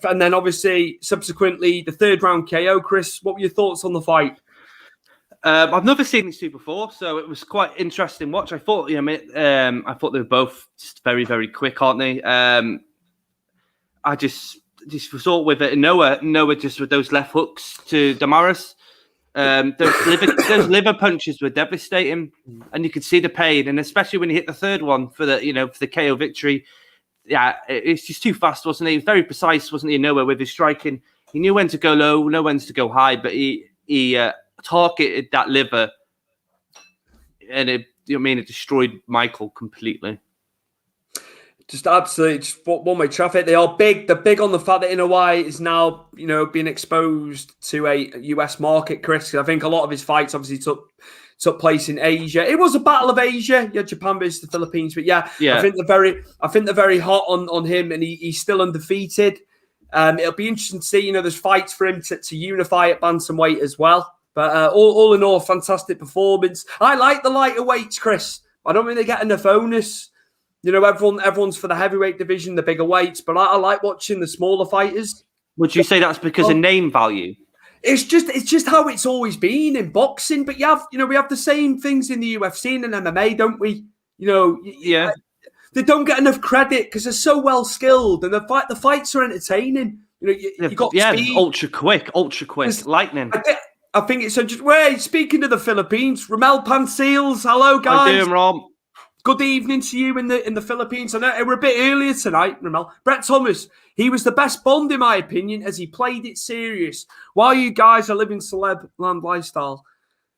And then obviously, subsequently, the 3rd round KO. Chris, what were your thoughts on the fight? I've never seen these two before, so it was quite interesting watch. I thought, I thought they were both just very, very quick, aren't they? I just thought with it, Noah just with those left hooks to Damaris. Those liver punches were devastating, and you could see the pain, and especially when he hit the 3rd one for the KO victory. Yeah, it's just too fast, wasn't he? He was very precise, wasn't he? Noah with his striking, he knew when to go low, know when to go high, but he targeted that liver, and it destroyed Michael completely. Just absolutely, just one-way traffic. They are big. They're big on the fact that Inoue is now, being exposed to a US market, Chris. I think a lot of his fights obviously took place in Asia. It was a battle of Asia. Yeah, Japan versus the Philippines. But yeah. I think they're very hot on him, and he's still undefeated. It'll be interesting to see. There's fights for him to unify at bantamweight as well. But all in all, fantastic performance. I like the lighter weights, Chris. I don't think they get enough onus. Everyone's for the heavyweight division, the bigger weights, but I like watching the smaller fighters. Would you say that's because of name value? It's just how it's always been in boxing. But we have the same things in the UFC and in MMA, don't we? Yeah. They don't get enough credit because they're so well skilled, and the fights are entertaining. You got speed. ultra quick, lightning. I think it's just. Wait, speaking of the Philippines, Ramel Panseals, hello guys. How you doing, Rom? Good evening to you in the Philippines. I know we're a bit earlier tonight, Ramel. Brett Thomas, he was the best Bond in my opinion as he played it serious. While you guys are living celeb land lifestyle,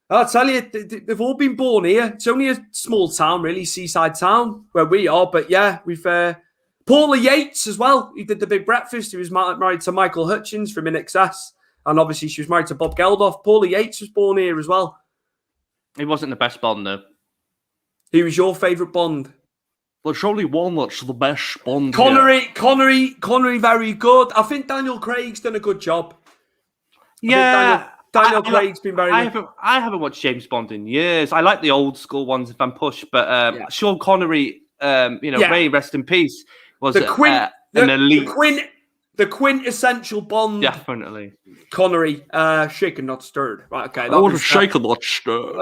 I'll tell you, they've all been born here. It's only a small town, really, seaside town where we are. But yeah, we've Paula Yates as well. He did the Big Breakfast. He was married to Michael Hutchins from In Excess, and obviously she was married to Bob Geldof. Paula Yates was born here as well. He wasn't the best Bond though. Who was your favourite Bond? There's only one that's the best Bond. Connery, very good. I think Daniel Craig's done a good job. Daniel Craig's been very good. I haven't watched James Bond in years. I like the old school ones if I'm pushed, but Sean Connery, may rest in peace, was an elite. The quintessential Bond. Definitely. Connery, shaken, not stirred. Right, okay. I want to shake and not stirred.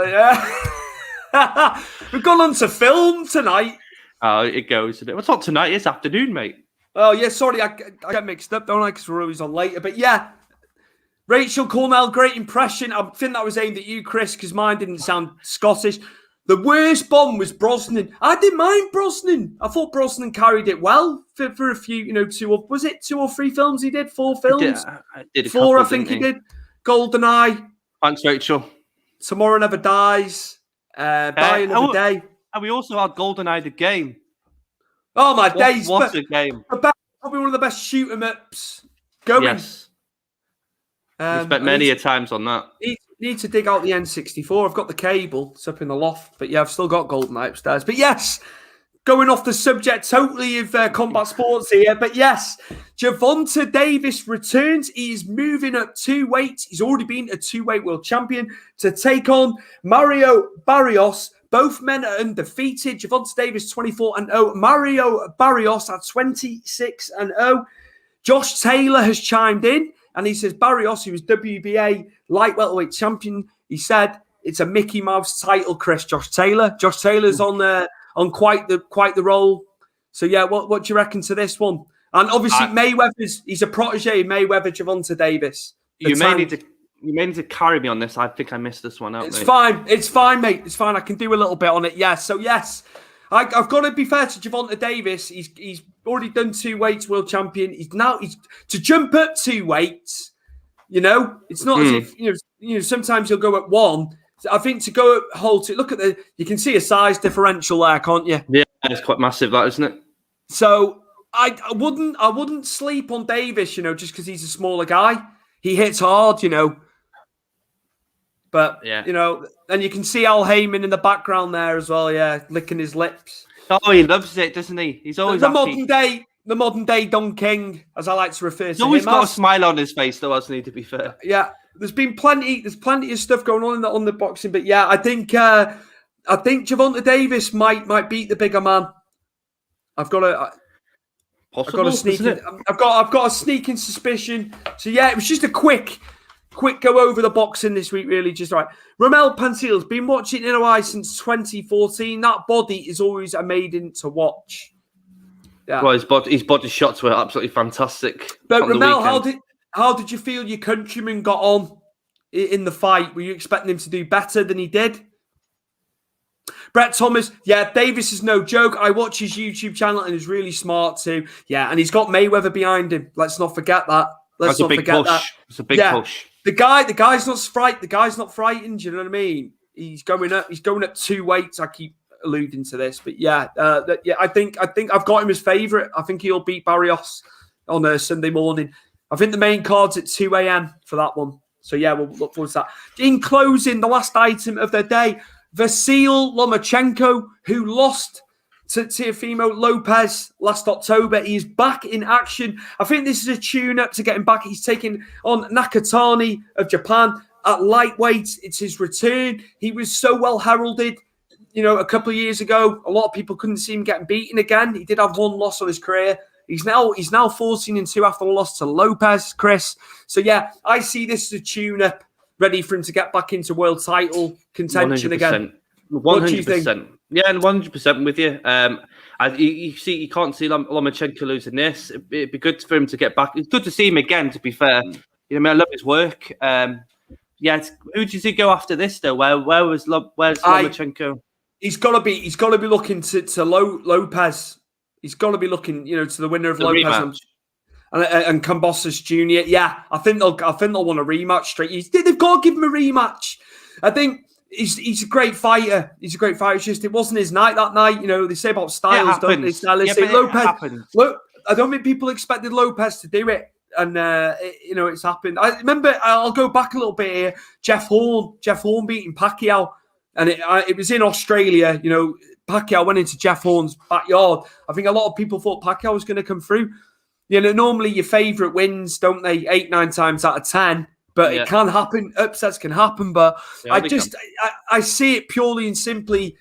We've gone on to film tonight. Oh, it goes. What's on tonight? It's afternoon, mate. Oh, yeah, sorry, I get mixed up, don't I? Because we're always on later. But yeah, Rachel Cornell, great impression. I think that was aimed at you, Chris, because mine didn't sound Scottish. The worst Bond was Brosnan. I didn't mind Brosnan. I thought Brosnan carried it well for a few, was it 2 or 3 films he did? 4 films? I did 4, I think he did. GoldenEye. Thanks, Rachel. Tomorrow Never Dies. Die Another Day. And we also had GoldenEye the game. Oh, my days. What a game. Probably one of the best shoot-em-ups going. Yes. We spent many a times on that. Need to dig out the N64. I've got the cable. It's up in the loft. But yeah, I've still got GoldenEye upstairs. But yes, going off the subject totally of combat sports here. But yes, Gervonta Davis returns. He is moving up 2 weights. He's already been a 2-weight world champion to take on Mario Barrios. Both men are undefeated. Gervonta Davis 24-0. Mario Barrios at 26-0. Josh Taylor has chimed in and he says Barrios, who was WBA light welterweight champion, he said it's a Mickey Mouse title, Chris. Josh Taylor's on quite the roll. So yeah, what do you reckon to this one? And obviously he's a protege of Mayweather, Gervonta Davis. You may need to carry me on this. I think I missed this one out. It's fine, mate. It's fine. I can do a little bit on it. Yeah. So yes, I've got to be fair to Gervonta Davis. He's already done 2 weights, world champion. He's to jump up 2 weights. It's not as if sometimes he'll go at 1. I think to go at whole 2. Look at you can see a size differential there, can't you? Yeah, it's quite massive, that isn't it? So I wouldn't sleep on Davis. Just because he's a smaller guy, he hits hard. But, and you can see Al Heyman in the background there as well, licking his lips. Oh, he loves it, doesn't he? He's always the modern day Don King, as I like to refer to him. He's always got a smile on his face, though, hasn't he, to be fair? Yeah, there's plenty of stuff going on the boxing, but yeah, I think Gervonta Davis might beat the bigger man. I've got a sneaking suspicion. So yeah, it was just a quick go over the boxing this week, really. Just right. Romel Pantiel's been watching Inoue since 2014. That body is always a maiden to watch. Yeah. Well, his body shots were absolutely fantastic. But Romel, how did you feel your countryman got on in the fight? Were you expecting him to do better than he did? Brett Thomas, yeah, Davis is no joke. I watch his YouTube channel and he's really smart too. Yeah, and he's got Mayweather behind him. Let's not forget that. It's a big push. The guy's not frightened. The guy's not frightened. You know what I mean? He's going up 2 weights. I keep alluding to this, but I think I've got him as favourite. I think he'll beat Barrios on a Sunday morning. I think the main card's at 2 a.m. for that one. So yeah, we'll look forward to that. In closing, the last item of the day, Vasyl Lomachenko, who lost to Teófimo Lopez last October. He's back in action. I think this is a tune-up to get him back. He's taking on Nakatani of Japan at lightweight. It's his return. He was so well heralded, a couple of years ago. A lot of people couldn't see him getting beaten again. He did have 1 loss on his career. He's now 14-2 after the loss to Lopez, Chris. So yeah, I see this as a tune-up, ready for him to get back into world title contention 100%. Again. 100%. What do you think? Yeah, and 100% with you. You can't see Lomachenko losing this. It'd be good for him to get back. It's good to see him again, to be fair. I love his work. Who did he go after this though? Where's Lomachenko? He's got to be looking to Lopez. He's got to be looking, to the winner of Lopez and Kambosos Jr. Yeah, I think they'll want a rematch straight. They've got to give him a rematch. I think. He's a great fighter. It's just it wasn't his night that night. They say about styles, don't they? Say Lopez. Look, I don't think people expected Lopez to do it, and it's happened. I remember. I'll go back a little bit here. Jeff Horn beating Pacquiao and it was in Australia. You know, Pacquiao went into Jeff Horn's backyard. I think a lot of people thought Pacquiao was going to come through. You know, normally your favourite wins, don't they? 8, 9 times out of 10. But it can happen. Upsets can happen. But I see it purely and simply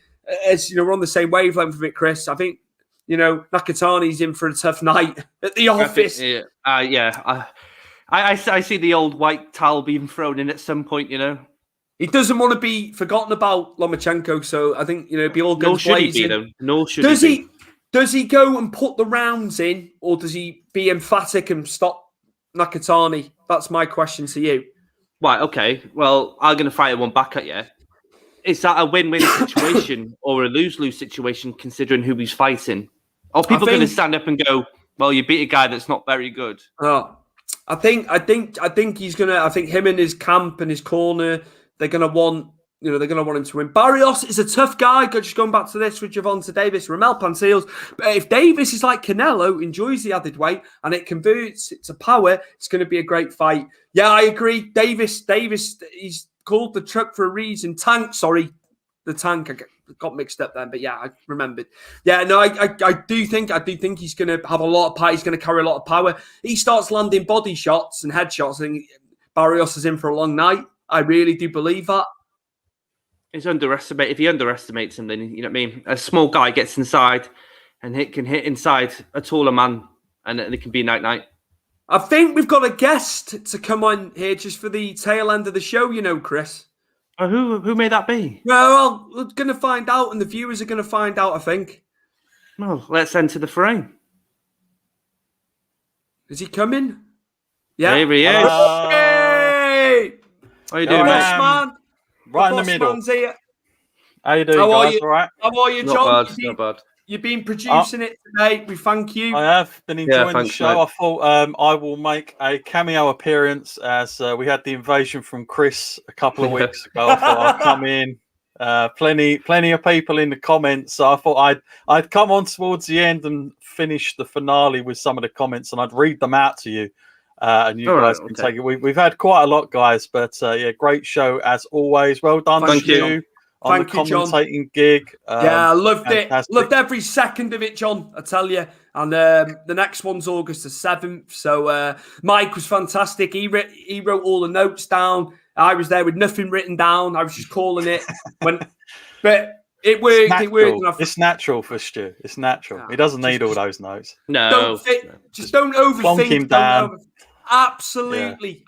as, you know, we're on the same wavelength with it, Chris. I think, you know, Nakatani's in for a tough night at the office. I see the old white towel being thrown in at some point, you know. He doesn't want to be forgotten about, Lomachenko. So I think, you know, it'd be all guns blazing. Nor should he be. Does he go and put the rounds in, or does he be emphatic and stop Nakatani? That's my question to you. Right, okay. Well, I'm going to fire one back at you. Is that a win-win situation or a lose-lose situation, considering who he's fighting? Are people going to stand up and go, "Well, you beat a guy that's not very good"? I think he's gonna. I think him and his camp and his corner, they're gonna want. You know, they're going to want him to win. Barrios is a tough guy. Just going back to this with Gervonta Davis, Ramel Panseals. But if Davis is like Canelo, enjoys the added weight, and it converts it to power, it's going to be a great fight. Yeah, I agree. Davis, he's called the truck for a reason. The tank. I got mixed up then, but yeah, I remembered. Yeah, no, I do think he's going to have a lot of power. He's going to carry a lot of power. He starts landing body shots and headshots. I think Barrios is in for a long night. I really do believe that. If he underestimates him, then, you know what I mean? A small guy gets inside and can hit inside a taller man, and it can be night-night. I think we've got a guest to come on here just for the tail end of the show, you know, Chris. Who may that be? Well, we're going to find out, and the viewers are going to find out, I think. Well, let's enter the frame. Is he coming? Yeah. Here he is. Hey! How you doing, mate? Man? Right in the middle. Here. How you doing, guys? All right? How are you, John? Not bad. You've been producing it today. We thank you. I have been enjoying the show. Mate. I thought I will make a cameo appearance as we had the invasion from Chris a couple of weeks ago. I thought I'd come in. Plenty of people in the comments. So I thought I'd come on towards the end and finish the finale with some of the comments, and I'd read them out to you. And you guys can take it. We've had quite a lot, guys, but yeah, great show as always. Well done, Thank you. On the commentating gig. Yeah, I loved it. Loved every second of it, John, I tell you. And the next one's August the 7th. So Mike was fantastic. He wrote all the notes down. I was there with nothing written down. I was just calling it. But it worked. It worked. It's natural for Stu. It's natural. He doesn't need all those notes. No. Don't overthink. Bonk him down. Absolutely.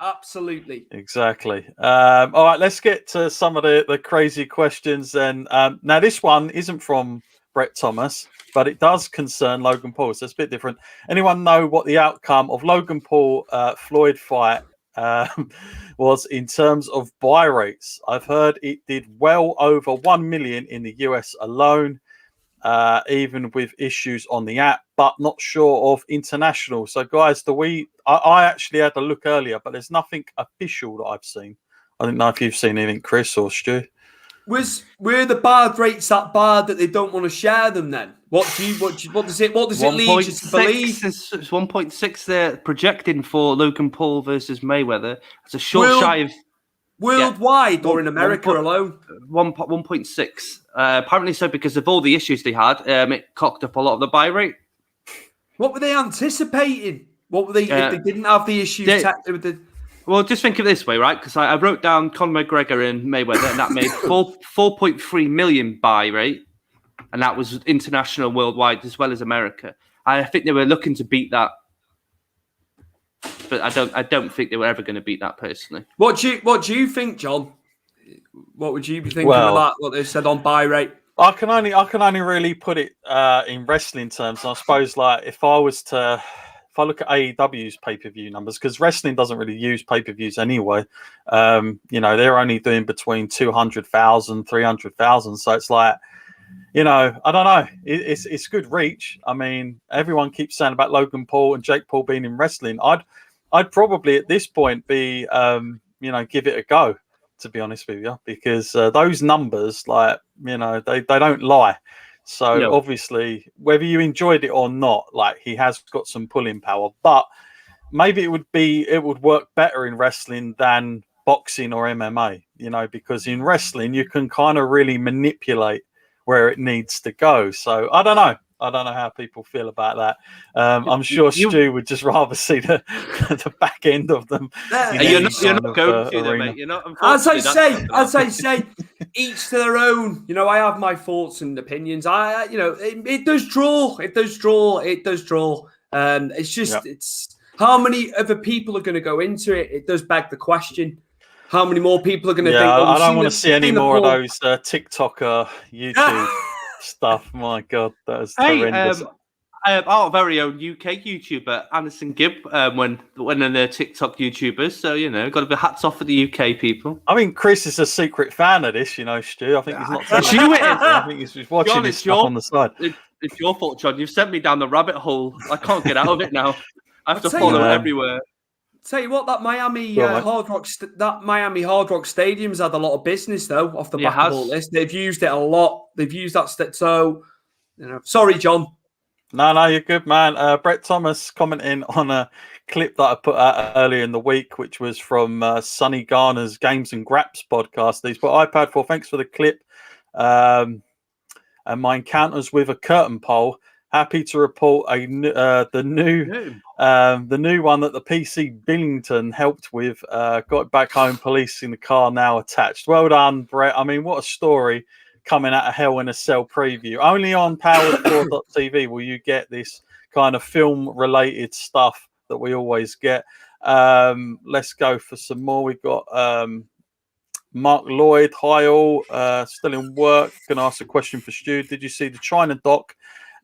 Exactly. All right, let's get to some of the crazy questions. And now this one isn't from Brett Thomas, but it does concern Logan Paul. So it's a bit different. Anyone know what the outcome of Logan Paul Floyd fight was in terms of buy rates? I've heard it did well over 1 million in the US alone, even with issues on the app, but not sure of international. So guys, I actually had a look earlier, but there's nothing official that I've seen. I don't know if you've seen anything, Chris or Stu. Were the bard rates that bad that they don't want to share them then? What does it lead you to believe? It's 1.6 they're projecting for Logan Paul versus Mayweather. It's a short shy of worldwide or in America alone. 1.6. Apparently so, because of all the issues they had, it cocked up a lot of the buy rate. What were they anticipating? What were they if they didn't have the issues? Well, just think of it this way, right? Because I wrote down Conor McGregor and Mayweather, and that made 4.3 million buy rate, and that was international, worldwide, as well as America. I think they were looking to beat that, but I don't think they were ever going to beat that personally. What do you think, John? What would you be thinking of that? What they said on buy rate? I can only really put it in wrestling terms. I suppose, like, if I look at AEW's pay-per-view numbers, because wrestling doesn't really use pay-per-views anyway, they're only doing between 200,000, 300,000. So it's like, I don't know. It's good reach. I mean, everyone keeps saying about Logan Paul and Jake Paul being in wrestling. I'd probably at this point be, give it a go, to be honest with you, because those numbers, like, they don't lie. So obviously, whether you enjoyed it or not, like, he has got some pulling power. But maybe it would work better in wrestling than boxing or MMA, because in wrestling you can kind of really manipulate where it needs to go. So I don't know how people feel about that. I'm sure Stu would just rather see the back end of them. You're not going to, though, mate. You're not. As I say, each to their own. I have my thoughts and opinions. It does draw. It's just it's how many other people are going to go into it. It does beg the question. How many more people are going to think? I don't want to see any more of those TikToker, YouTube stuff. My God, that is horrendous. Our very own UK YouTuber Anderson Gibb, when they're TikTok YouTubers. So got to be hats off for the UK people. I mean, Chris is a secret fan of this, Stu. I think he's not. I think he's watching John, this stuff on the side. It's your fault, John. You've sent me down the rabbit hole. I can't get out of it now. I have to follow everywhere. Tell you what, that Miami Hard Rock Stadium's had a lot of business though off the back of all this. They've used it a lot. They've used that. So, sorry, John. No, you're good, man. Brett Thomas commenting on a clip that I put out earlier in the week, which was from Sonny Garner's Games and Graps podcast. He's put iPad 4. Thanks for the clip. And my encounters with a curtain pole. Happy to report the new one that the PC Billington helped with. Got back home, police in the car now attached. Well done, Brett. I mean, what a story coming out of Hell in a Cell preview. Only on Powered4.tv will you get this kind of film-related stuff that we always get. Let's go for some more. We've got Mark Lloyd. Hi all. Still in work. Going to ask a question for Stu. Did you see the China doc?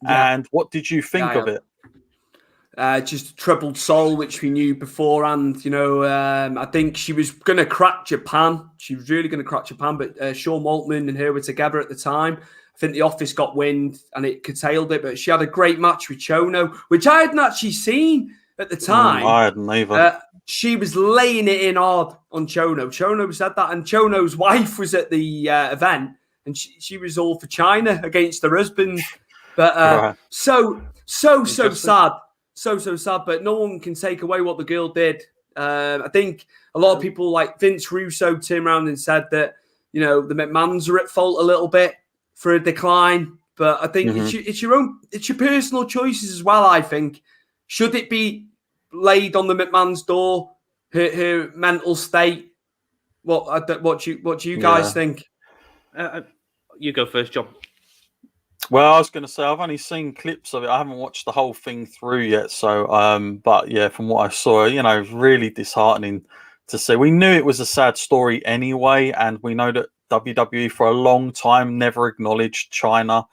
And what did you think of it? Just a troubled soul, which we knew beforehand. I think she was going to crack Japan. She was really going to crack Japan, but Sean Maltman and her were together at the time. I think the office got wind and it curtailed it, but she had a great match with Chono, which I hadn't actually seen at the time. I hadn't either. She was laying it in hard on Chono. Chono said that, and Chono's wife was at the event, and she was all for China against her husband. But so sad. So sad, but no one can take away what the girl did. I think a lot of people like Vince Russo turned around and said that, the McMahons are at fault a little bit for a decline. But I think it's your personal choices as well, I think. Should it be laid on the McMahon's door, her mental state? What do you guys think? You go first, John. Well, I was going to say I've only seen clips of it. I haven't watched the whole thing through yet. So, but yeah, from what I saw, really disheartening to see. We knew it was a sad story anyway, and we know that WWE for a long time never acknowledged China,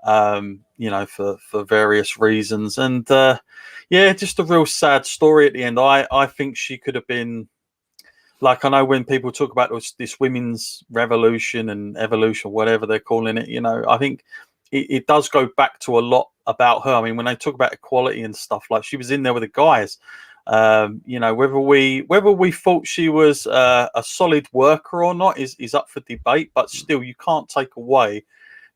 for various reasons. And just a real sad story at the end. I think she could have been. Like, I know when people talk about this women's revolution and evolution, whatever they're calling it, I think it does go back to a lot about her. I mean, when they talk about equality and stuff, like she was in there with the guys. Whether we thought she was a solid worker or not is up for debate. But still, you can't take away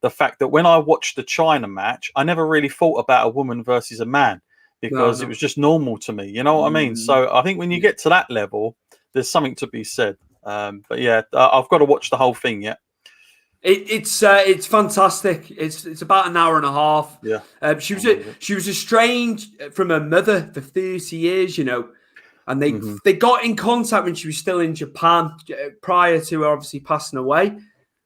the fact that when I watched the China match, I never really thought about a woman versus a man because it was just normal to me. You know what I mean? So I think when you get to that level, there's something to be said. But yeah, I've got to watch the whole thing yet. It's fantastic. It's about an hour and a half. Yeah. She was estranged from her mother for 30 years, and they got in contact when she was still in Japan prior to her obviously passing away.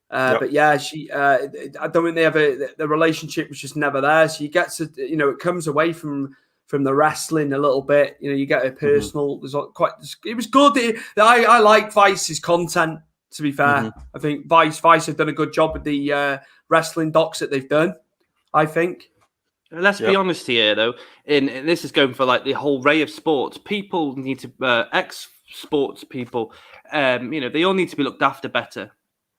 But yeah, she I don't think the relationship was just never there. So you get to it comes away from the wrestling a little bit. You get a personal. There's it was good. I like Vice's content. To be fair, I think Vice have done a good job with the wrestling docs that they've done. I think. Let's be honest here, though. And this is going for like the whole array of sports. People need to ex-sports people. They all need to be looked after better.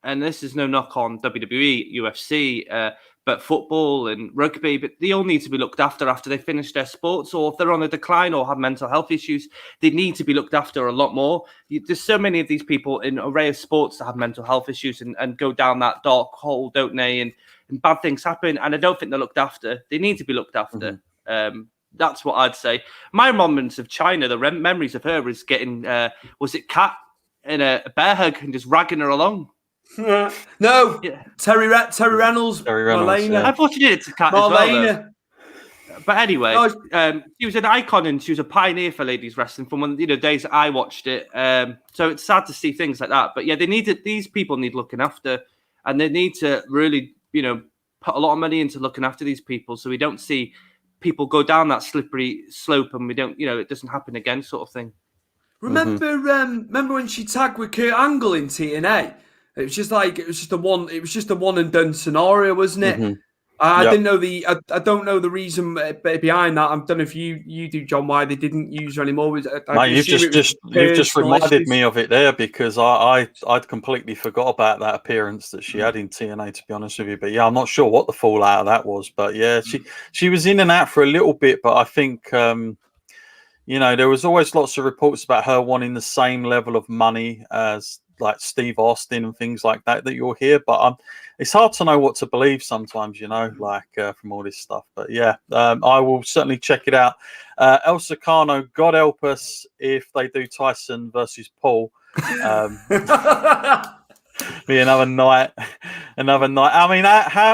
And this is no knock on WWE, UFC, but football and rugby. But they all need to be looked after they finish their sports, or if they're on a decline or have mental health issues, they need to be looked after a lot more. There's so many of these people in an array of sports that have mental health issues and go down that dark hole, don't they? And bad things happen, and I don't think they're looked after. They need to be looked after. That's what I'd say. My moments of China, the memories of her is getting, was it Kat in a bear hug and just ragging her along. No, Yeah. Terry Reynolds, Marlena. I thought she did it to Kat as well. Marlena. But anyway, No, she was an icon and she was a pioneer for ladies wrestling from one days that I watched it. So it's sad to see things like that. But yeah, these people need looking after, and they need to really, put a lot of money into looking after these people, so we don't see people go down that slippery slope, and we don't, it doesn't happen again, sort of thing. Remember when she tagged with Kurt Angle in TNA? It was just a one and done scenario, wasn't it? Mm-hmm. I didn't know I don't know the reason behind that. I don't know if you do, John, why they didn't use her anymore. Mate, you've just reminded me of it there, because I'd completely forgot about that appearance that she had in TNA, to be honest with you. But yeah, I'm not sure what the fallout of that was. But yeah, she was in and out for a little bit. But I think there was always lots of reports about her wanting the same level of money as like Steve Austin and things like that you'll hear, but it's hard to know what to believe sometimes, from all this stuff. But yeah, I will certainly check it out. El Sicano, God help us if they do Tyson versus Paul. Be another night. I mean,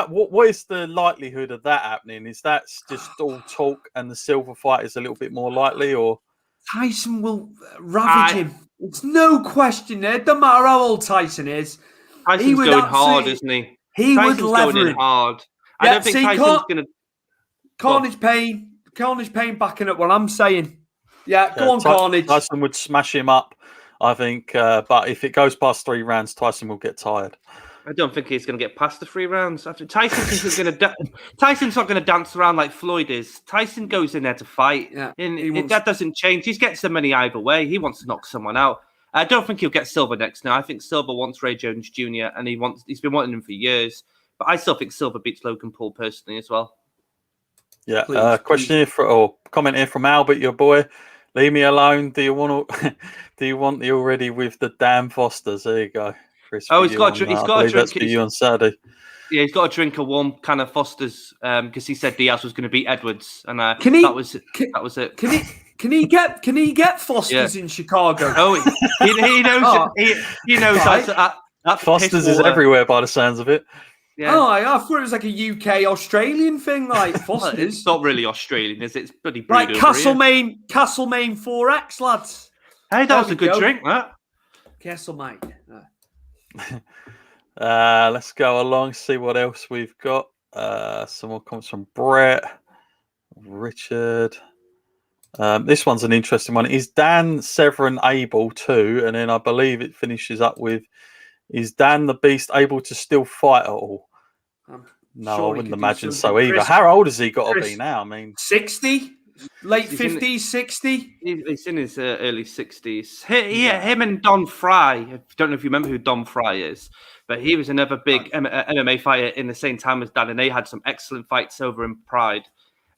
what is the likelihood of that happening? Is that just all talk and the Silva fight is a little bit more likely, or Tyson will ravage him? It's no question there. Doesn't matter how old Tyson is. Tyson's going hard, isn't he? Would lever him hard. Yeah, I don't think Tyson's going to. Carnage Pain backing up what I'm saying. Yeah, go on, Carnage. Tyson would smash him up, I think. But if it goes past 3 rounds, Tyson will get tired. I don't think he's going to get past the 3 rounds. Tyson's not going to dance around like Floyd is. Tyson goes in there to fight, and that doesn't change. He gets the money either way. He wants to knock someone out. I don't think he'll get Silva next now. I think Silva wants Ray Jones Jr. and he's been wanting him for years. But I still think Silva beats Logan Paul personally as well. Yeah. Question here comment here from Albert, your boy. Leave me alone. Do you want the already with the damn Fosters? There you go. Chris, he's got a drink. That's for you on Saturday. Yeah, he's got to drink a warm can of Foster's because he said Diaz was going to beat Edwards, and that was it. Can he get Foster's in Chicago? Oh, he knows. He knows that Foster's is everywhere by the sounds of it. Yeah. Oh, I thought it was like a UK Australian thing, like Foster's. It's not really Australian, is it? It's bloody brewed over Castlemaine 4X, lads. Hey, that was a good drink, that. Castlemaine. Let's go along, see what else we've got. Some more comments from Brett, Richard. This one's an interesting one. Is Dan Severn able to? And then I believe it finishes up with, is Dan the Beast able to still fight at all? No, I wouldn't imagine so either. How old has he got to be now? I mean, 60? Late 50s, 60? He's in his early 60s. Him and Don Fry. I don't know if you remember who Don Fry is, but he was another big MMA fighter in the same time as Dan, and they had some excellent fights over in Pride.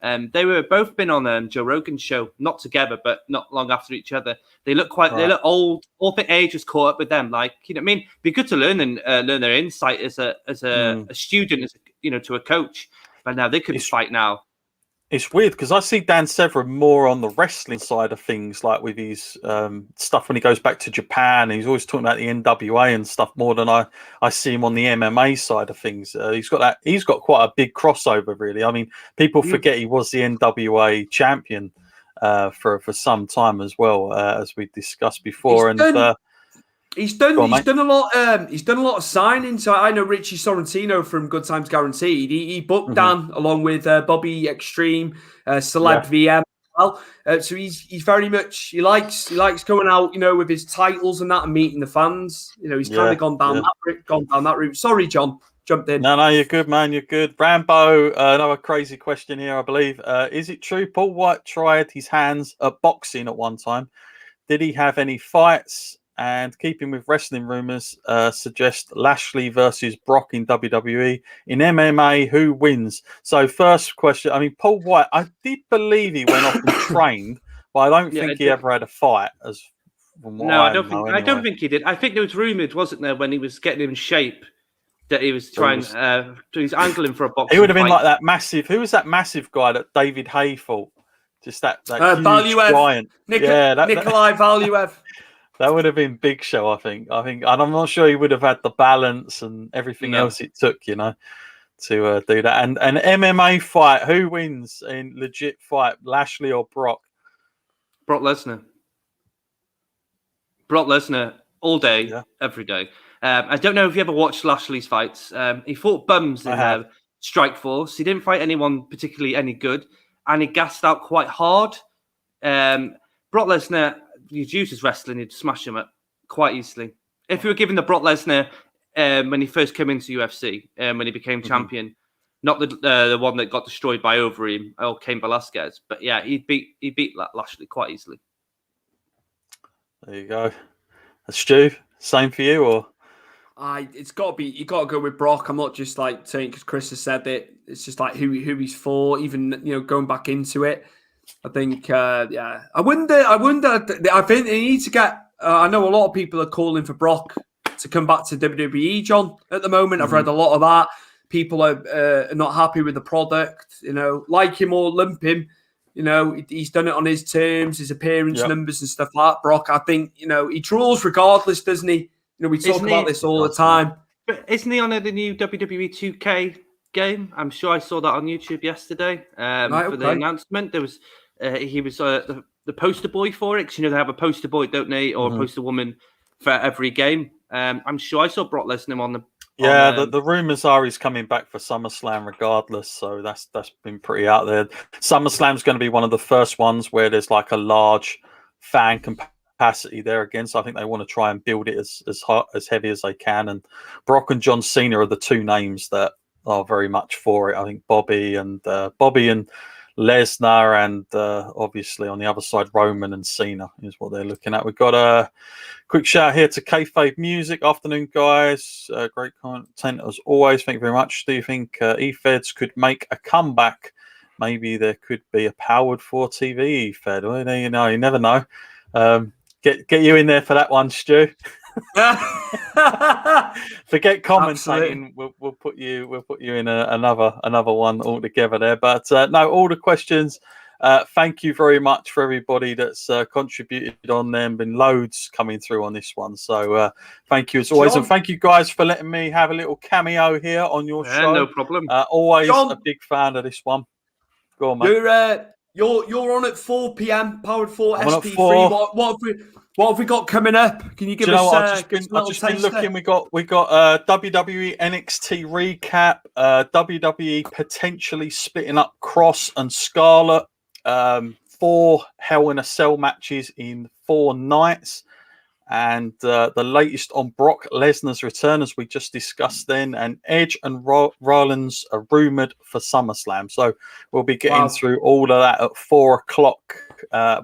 They were both been on Joe Rogan's show, not together, but not long after each other. They look they look old. All the age has caught up with them. Like, I mean, it'd be good to learn and learn their insight as a student, to a coach. But now they couldn't fight now. It's weird because I see Dan Severn more on the wrestling side of things, like with his stuff when he goes back to Japan. He's always talking about the NWA and stuff more than I see him on the MMA side of things. He's got quite a big crossover, really. I mean, people forget he was the NWA champion for some time as well, as we discussed before. He's done a lot of signings. So I know Richie Sorrentino from Good Times Guaranteed. He booked Dan along with Bobby Extreme, Celeb VM. Well, so he's very much he likes going out, with his titles and that, and meeting the fans. He's kind of gone down that route. Sorry, John, jumped in. No, you're good, man. You're good. Rambo, another crazy question here, I believe. Is it true Paul White tried his hands at boxing at one time? Did he have any fights? And keeping with wrestling rumors, suggest Lashley versus Brock in WWE. In MMA, who wins? So first question, I mean, Paul White, I did believe he went off and trained, but I don't think he ever had a fight. I don't think he did. I think there was rumored, wasn't there, when he was getting in shape, that he was trying, he's angling for a boxing He would have been fight. like that massive, who was that massive guy that David Hay fought? Just that huge Valuev. giant. Nikolai Valuev. That would have been Big Show, I think, and I'm not sure he would have had the balance and everything else it took, to do that. And an MMA fight, who wins in legit fight, Lashley or Brock? Brock Lesnar. Brock Lesnar all day, every day. I don't know if you ever watched Lashley's fights. He fought bums in Strike Force. He didn't fight anyone particularly any good, and he gassed out quite hard. Brock Lesnar, he'd use his wrestling, he'd smash him up quite easily. If you were given the Brock Lesnar when he first came into UFC, when he became champion, not the one that got destroyed by Overeem or Cain Velasquez, but yeah, he beat Lashley quite easily. There you go. Stu, same for you, or? It's got to be. You got to go with Brock. I'm not just like saying because Chris has said it. It's just like who he's for. Even going back into it, I think. I wonder. I think they need to get. I know a lot of people are calling for Brock to come back to WWE. John, at the moment, I've read a lot of that. People are not happy with the product. Like him or lump him. He's done it on his terms, his appearance numbers and stuff like that. Brock, I think he draws regardless, doesn't he? We talk about this all the time. But isn't he on the new WWE 2K game? I'm sure I saw that on YouTube yesterday for the announcement. There was he was the poster boy for it, because they have a poster boy, don't they, or a poster woman for every game. I'm sure I saw Brock Lesnar on the. The rumours are he's coming back for SummerSlam regardless, so that's been pretty out there. SummerSlam's going to be one of the first ones where there's like a large fan capacity there again, so I think they want to try and build it as heavy as they can. And Brock and John Cena are the two names that are very much for it. I think Bobby and Lesnar, and obviously on the other side Roman and Cena is what they're looking at. We've got a quick shout here to Kayfabe Music. Afternoon, guys. Great content as always. Thank you very much. Do you think eFeds could make a comeback? Maybe there could be a powered 4 TV eFed. Well, you never know. Get you in there for that one, Stu. Forget commentating. We'll put you in another one altogether there. But no, all the questions. Thank you very much for everybody that's contributed on them. Been loads coming through on this one. So thank you as always, John, and thank you guys for letting me have a little cameo here on your show. No problem. Always John, a big fan of this one. Go on, mate. You're on at 4 p.m. Powered 4 SP3. What have we got coming up? Can you give us? I've just been looking. We got WWE NXT recap. WWE potentially splitting up Cross and Scarlett. 4 Hell in a Cell matches in 4 nights. And the latest on Brock Lesnar's return, as we just discussed then, and Edge and Rollins are rumoured for SummerSlam. So we'll be getting through all of that at 4 o'clock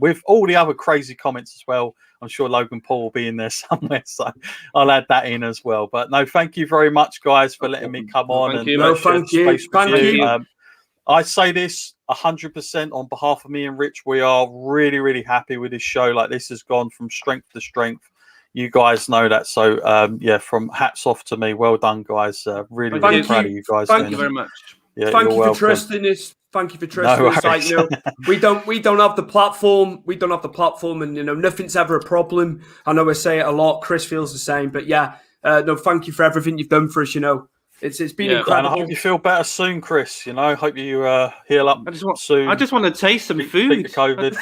with all the other crazy comments as well. I'm sure Logan Paul will be in there somewhere, so I'll add that in as well. But no, thank you very much, guys, for letting me come on. Thank you. I say this 100% on behalf of me and Rich. We are really, really happy with this show. Like, this has gone from strength to strength. You guys know that. So, from hats off to me. Well done, guys. Really, really proud of you guys. Thank you very much. Yeah, thank you for trusting us. Thank you for trusting us. We don't have the platform. We don't have the platform, and nothing's ever a problem. I know I say it a lot. Chris feels the same, but thank you for everything you've done for us. It's been incredible. And I hope you feel better soon, Chris. Hope you heal up soon. I just want to taste some food. Beat the COVID.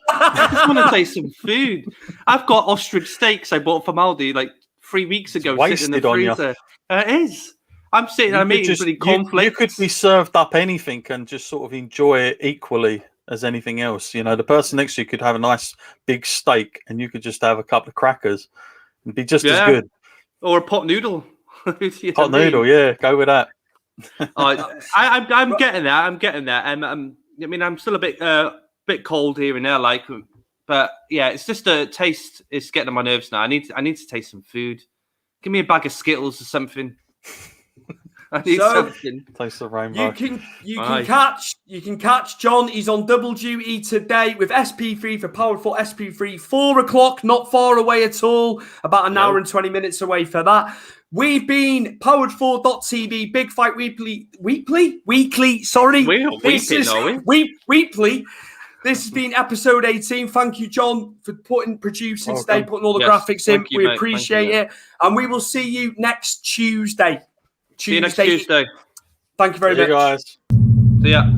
I just want to taste some food. I've got ostrich steaks I bought from Aldi like 3 weeks ago. It's sitting in the freezer. It is. I'm sitting. I'm eating pretty cornflakes. You could be served up anything and just sort of enjoy it equally as anything else. The person next to you could have a nice big steak, and you could just have a couple of crackers and be just as good. Or a pot noodle. Pot noodle, yeah, go with that. I'm getting there. I'm still a bit cold here and there, but yeah, it's just a taste. It's getting on my nerves now. I need to taste some food. Give me a bag of Skittles or something. I need something. Taste the rainbow. You can catch John. He's on double duty today with SP3 for Powered 4 SP3. 4 o'clock, not far away at all. About an hour and 20 minutes away for that. We've been powered4.tv, Big Fight Weekly. Sorry. We're weekly. This has been episode 18. Thank you, John, for producing today, putting all the Yes, graphics in. thank you, We mate. appreciate it. And we will see you next Tuesday. See you next Tuesday. Thank you very much. guys. See ya.